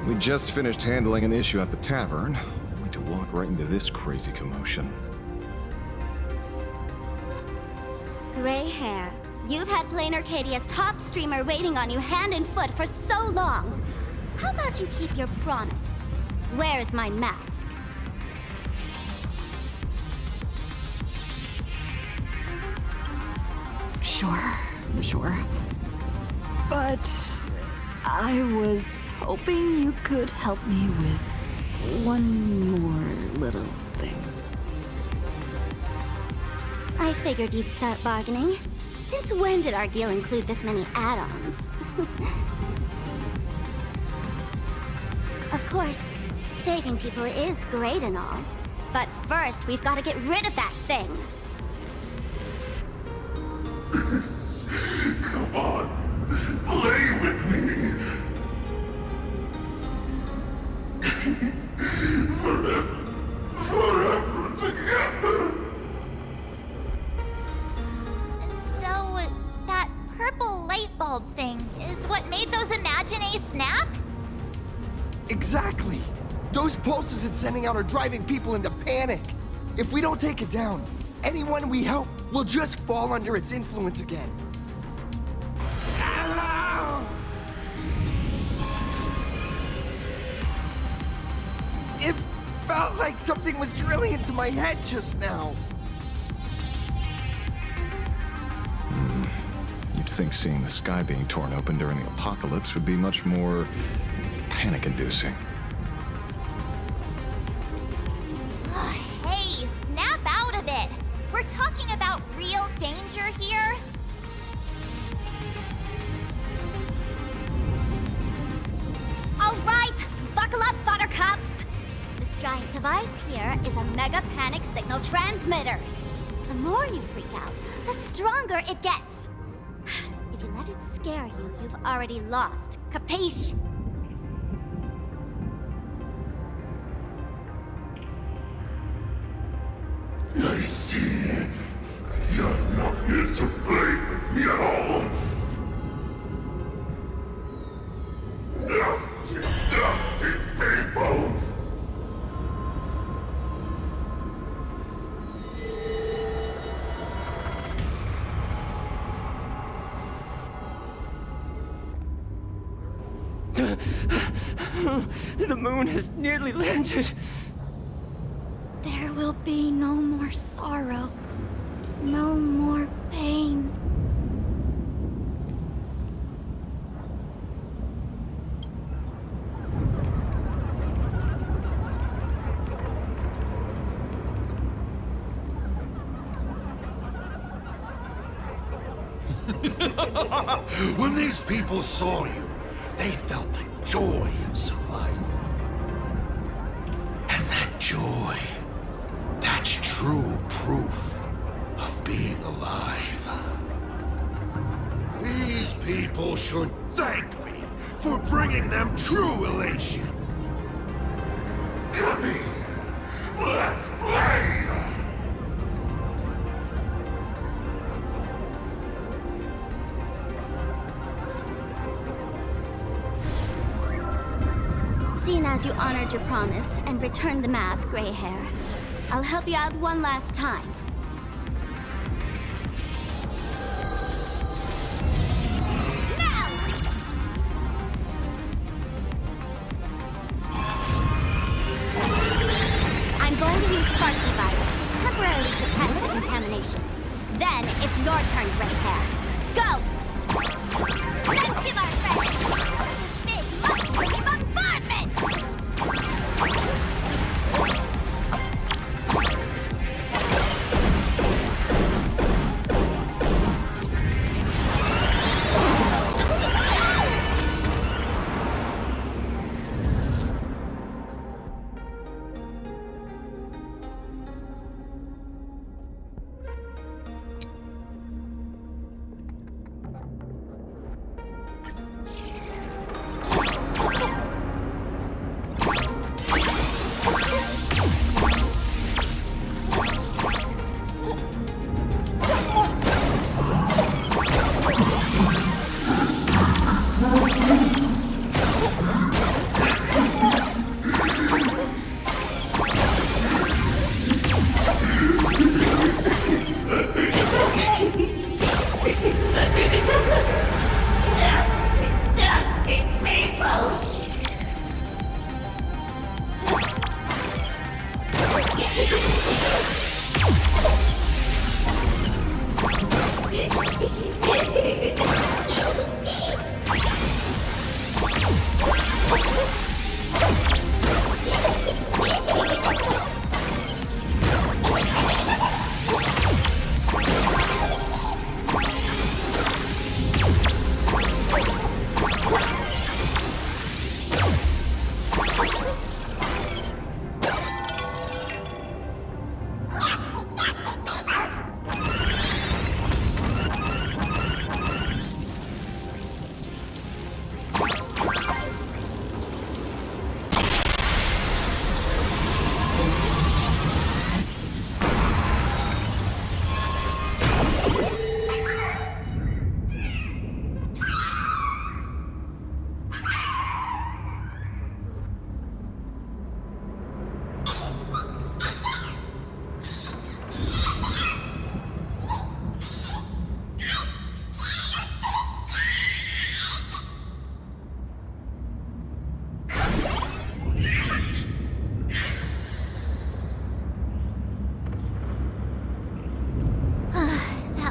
We just finished handling an issue at the tavern, only to walk right into this crazy commotion. Gray hair. You've had Plain Arcadia's top streamer waiting on you hand and foot for so long. How about you keep your promise? Where's my mask? Sure. But I was hoping you could help me with one more little thing. I figured you'd start bargaining. Since when did our deal include this many add-ons? Of course, saving people is great and all. But first, we've got to get rid of that thing. Come on, play with me. Forever together. So, that purple light bulb thing is what made those Imaginae snap? Exactly. Those pulses it's sending out are driving people into panic. If we don't take it down, anyone we help will just fall under its influence again. It felt like something was drilling into my head just now. You'd think seeing the sky being torn open during the apocalypse would be much more panic-inducing. Hey, snap out of it! We're talking about real danger here. All right, buckle up, buttercups! This giant device here is a mega panic signal transmitter. The more you freak out, the stronger it gets. let it scare you, you've already lost. Capiche? I see. You're not here to play with me at all. Nasty, nasty people! The moon has nearly landed. There will be no more sorrow. No more pain. When these people saw you, they felt the joy of survival. And that joy, that's true proof of being alive. These people should thank me for bringing them true elation. Come in, let's play! Seeing as you honored your promise and returned the mask, Gray Hair, I'll help you out one last time. Now! I'm going to use Sparky Virus to temporarily suppress the contamination. Then it's your turn, Gray Hair. Go! Let's give our friends this big mushroom bombardment!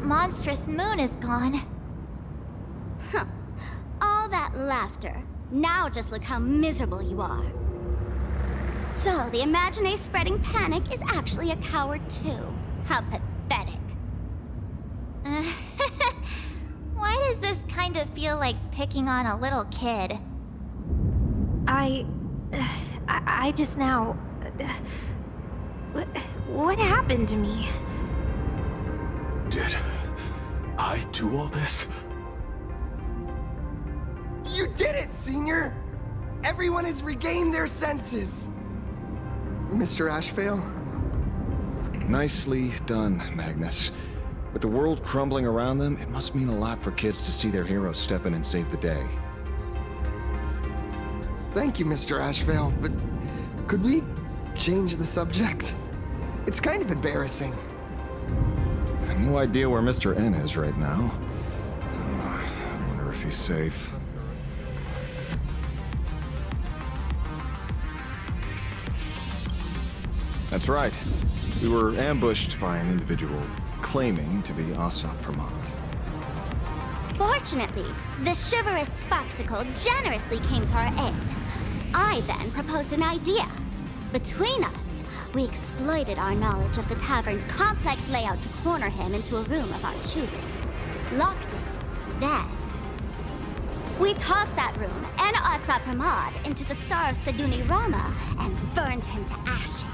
Monstrous moon is gone. Huh. All that laughter. Now just look how miserable you are. So, the Imaginé spreading panic is actually a coward too. How pathetic. Why does this kind of feel like picking on a little kid? I just now... What happened to me? Did I do all this? You did it, Senior! Everyone has regained their senses. Mr. Ashvale? Nicely done, Magnus. With the world crumbling around them, it must mean a lot for kids to see their heroes step in and save the day. Thank you, Mr. Ashvale, but could we change the subject? It's kind of embarrassing. I have no idea where Mr. N is right now. I wonder if he's safe. That's right. We were ambushed by an individual claiming to be Asat Pramod. Fortunately, the chivalrous Sparksicle generously came to our aid. I then proposed an idea. Between us, we exploited our knowledge of the tavern's complex layout to corner him into a room of our choosing. Locked it. Then, we tossed that room and Asat Pramod into the Star of Seduni Rama and burned him to ashes.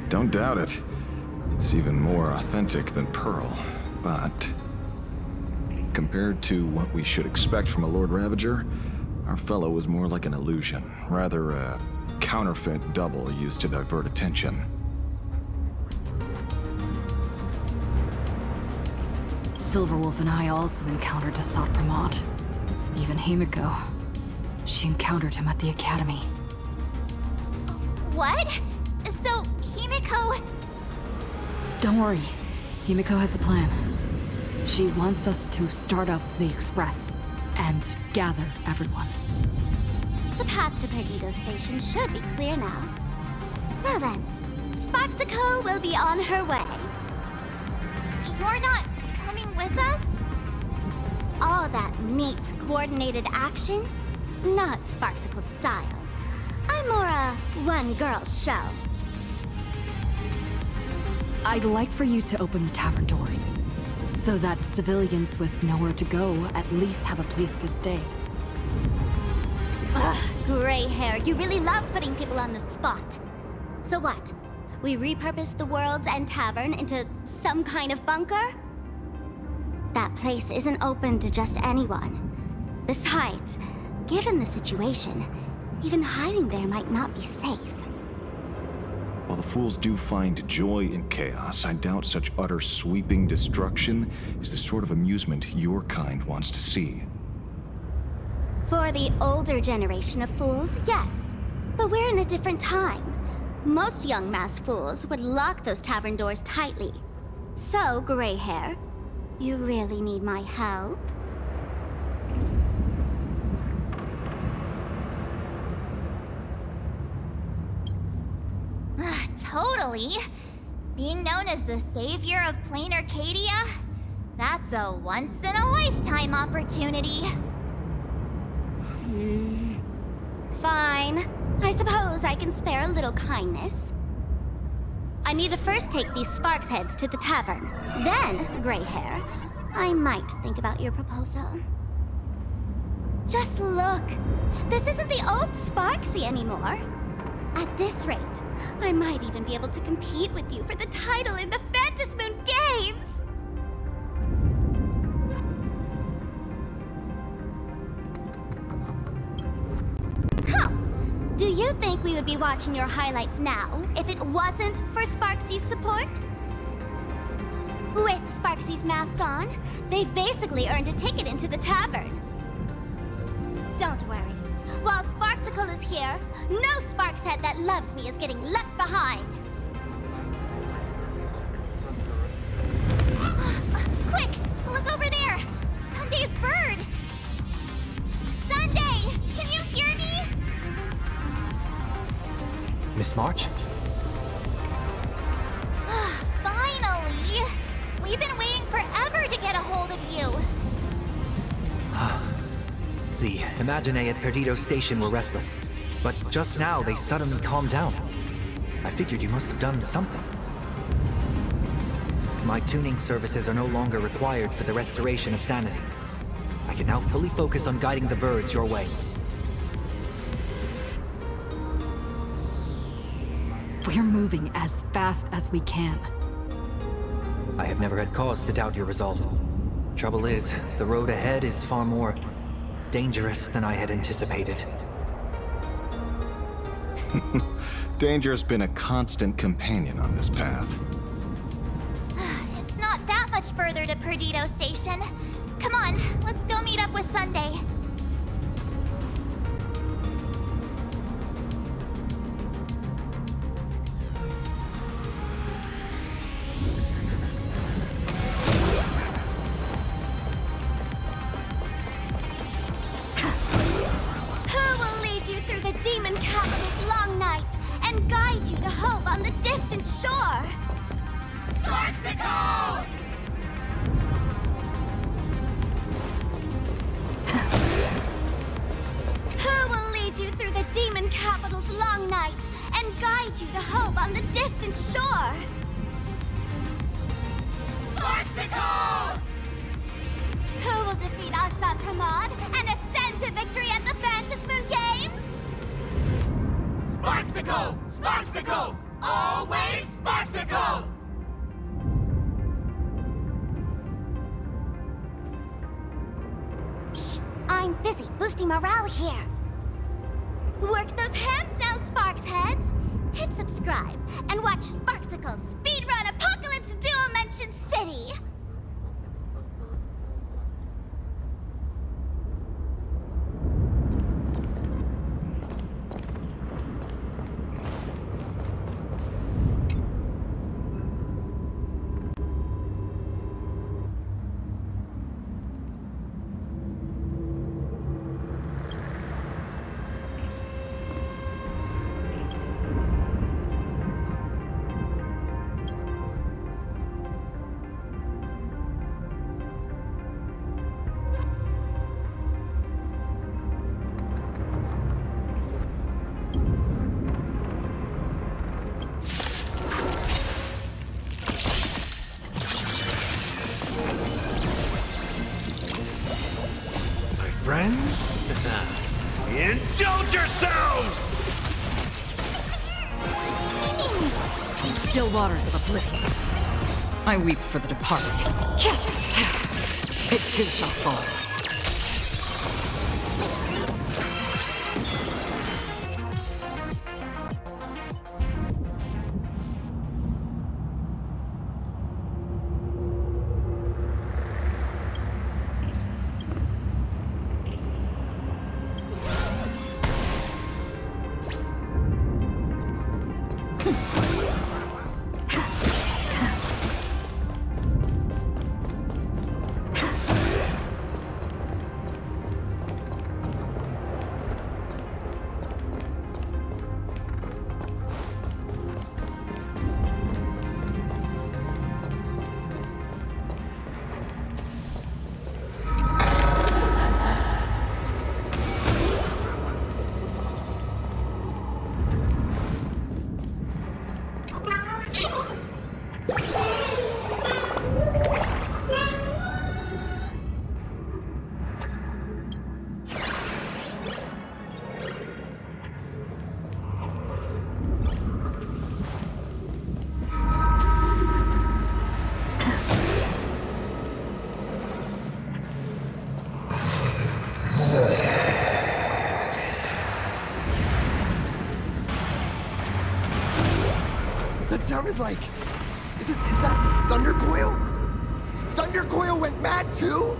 Don't doubt it. It's even more authentic than Pearl, but compared to what we should expect from a Lord Ravager, our fellow was more like an illusion, rather a counterfeit double used to divert attention. Silverwolf and I also encountered Asat Pramod. Even Himiko. She encountered him at the academy. What? So, Himiko... Don't worry. Himiko has a plan. She wants us to start up the Express and gather everyone. The path to Perdido Station should be clear now. Well then, Sparksicle will be on her way. You're not coming with us? All that neat, coordinated action? Not Sparksicle style. I'm more a one-girl show. I'd like for you to open the tavern doors, so that civilians with nowhere to go at least have a place to stay. Ugh, gray hair, you really love putting people on the spot. So what? We repurpose the World's End Tavern into some kind of bunker? That place isn't open to just anyone. Besides, given the situation, even hiding there might not be safe. While the fools do find joy in chaos, I doubt such utter sweeping destruction is the sort of amusement your kind wants to see. For the older generation of fools, yes. But we're in a different time. Most young masked fools would lock those tavern doors tightly. So, gray hair, you really need my help? Totally. Being known as the savior of plain Arcadia? That's a once-in-a-lifetime opportunity. Fine. I suppose I can spare a little kindness. I need to first take these Sparks heads to the tavern. Then, gray hair, I might think about your proposal. Just look. This isn't the old Sparksy anymore. At this rate, I might even be able to compete with you for the title in the Phantasmoon Games! Huh! Do you think we would be watching your highlights now if it wasn't for Sparksy's support? With Sparksy's mask on, they've basically earned a ticket into the tavern. Don't worry. While Sparksicle is here, no Sparks head that loves me is getting left behind. Quick! Look over there! Sunday's bird! Sunday! Can you hear me? Miss March? Finally! We've been waiting forever to get a hold of you. The Imaginae at Perdido Station were restless, but just now they suddenly calmed down. I figured you must have done something. My tuning services are no longer required for the restoration of sanity. I can now fully focus on guiding the birds your way. We're moving as fast as we can. I have never had cause to doubt your resolve. Trouble is, the road ahead is far more dangerous than I had anticipated. Danger's been a constant companion on this path. It's not that much further to Perdido Station. Come on, let's go meet up with Sunday. Who will lead you through the demon capital's long night and guide you to hope on the distant shore? Sparksicle! Who will lead you through the demon capital's long night and guide you to hope on the distant shore? Sparksicle! Who will defeat Assad Pramod and ascend to victory at the Phantasmoon Games? Sparksicle! Sparksicle! Always Sparksicle! I'm busy boosting morale here. Work those hands now, Sparks heads. Hit subscribe and watch Sparksicle speedrun Apocalypse Duo Mention City. Friends? Indulge yourselves! Still waters of oblivion. I weep for the departed. It too shall fall. That sounded like... Is that Thundercoil? Thundercoil went mad too?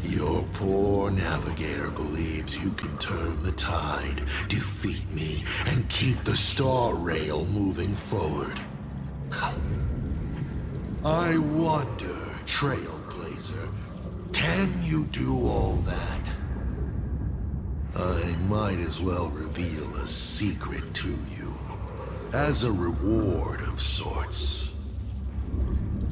Your poor navigator believes you can turn the tide, defeat me, and keep the star rail moving forward. I wonder, Trailblazer, can you do all that? I might as well reveal a secret to you. As a reward of sorts.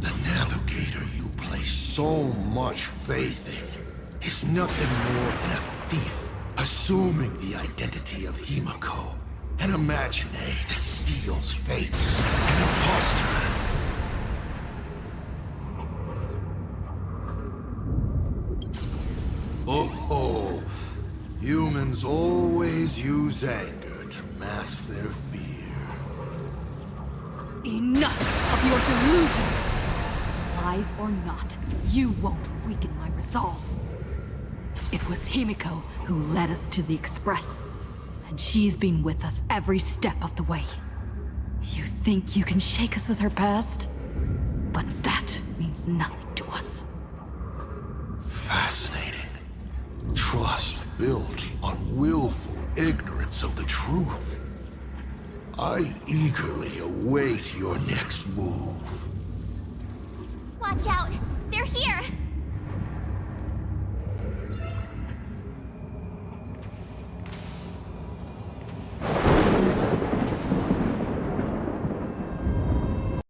The navigator you place so much faith in is nothing more than a thief, assuming the identity of Himiko. An imaginary that steals fates. An imposter. Oh, humans always use anger to mask their fear. Enough of your delusions! Lies or not, you won't weaken my resolve. It was Himiko who led us to the Express, and she's been with us every step of the way. You think you can shake us with her past? But that means nothing to us. Fascinating. Trust built on willful ignorance of the truth. I eagerly await your next move. Watch out! They're here!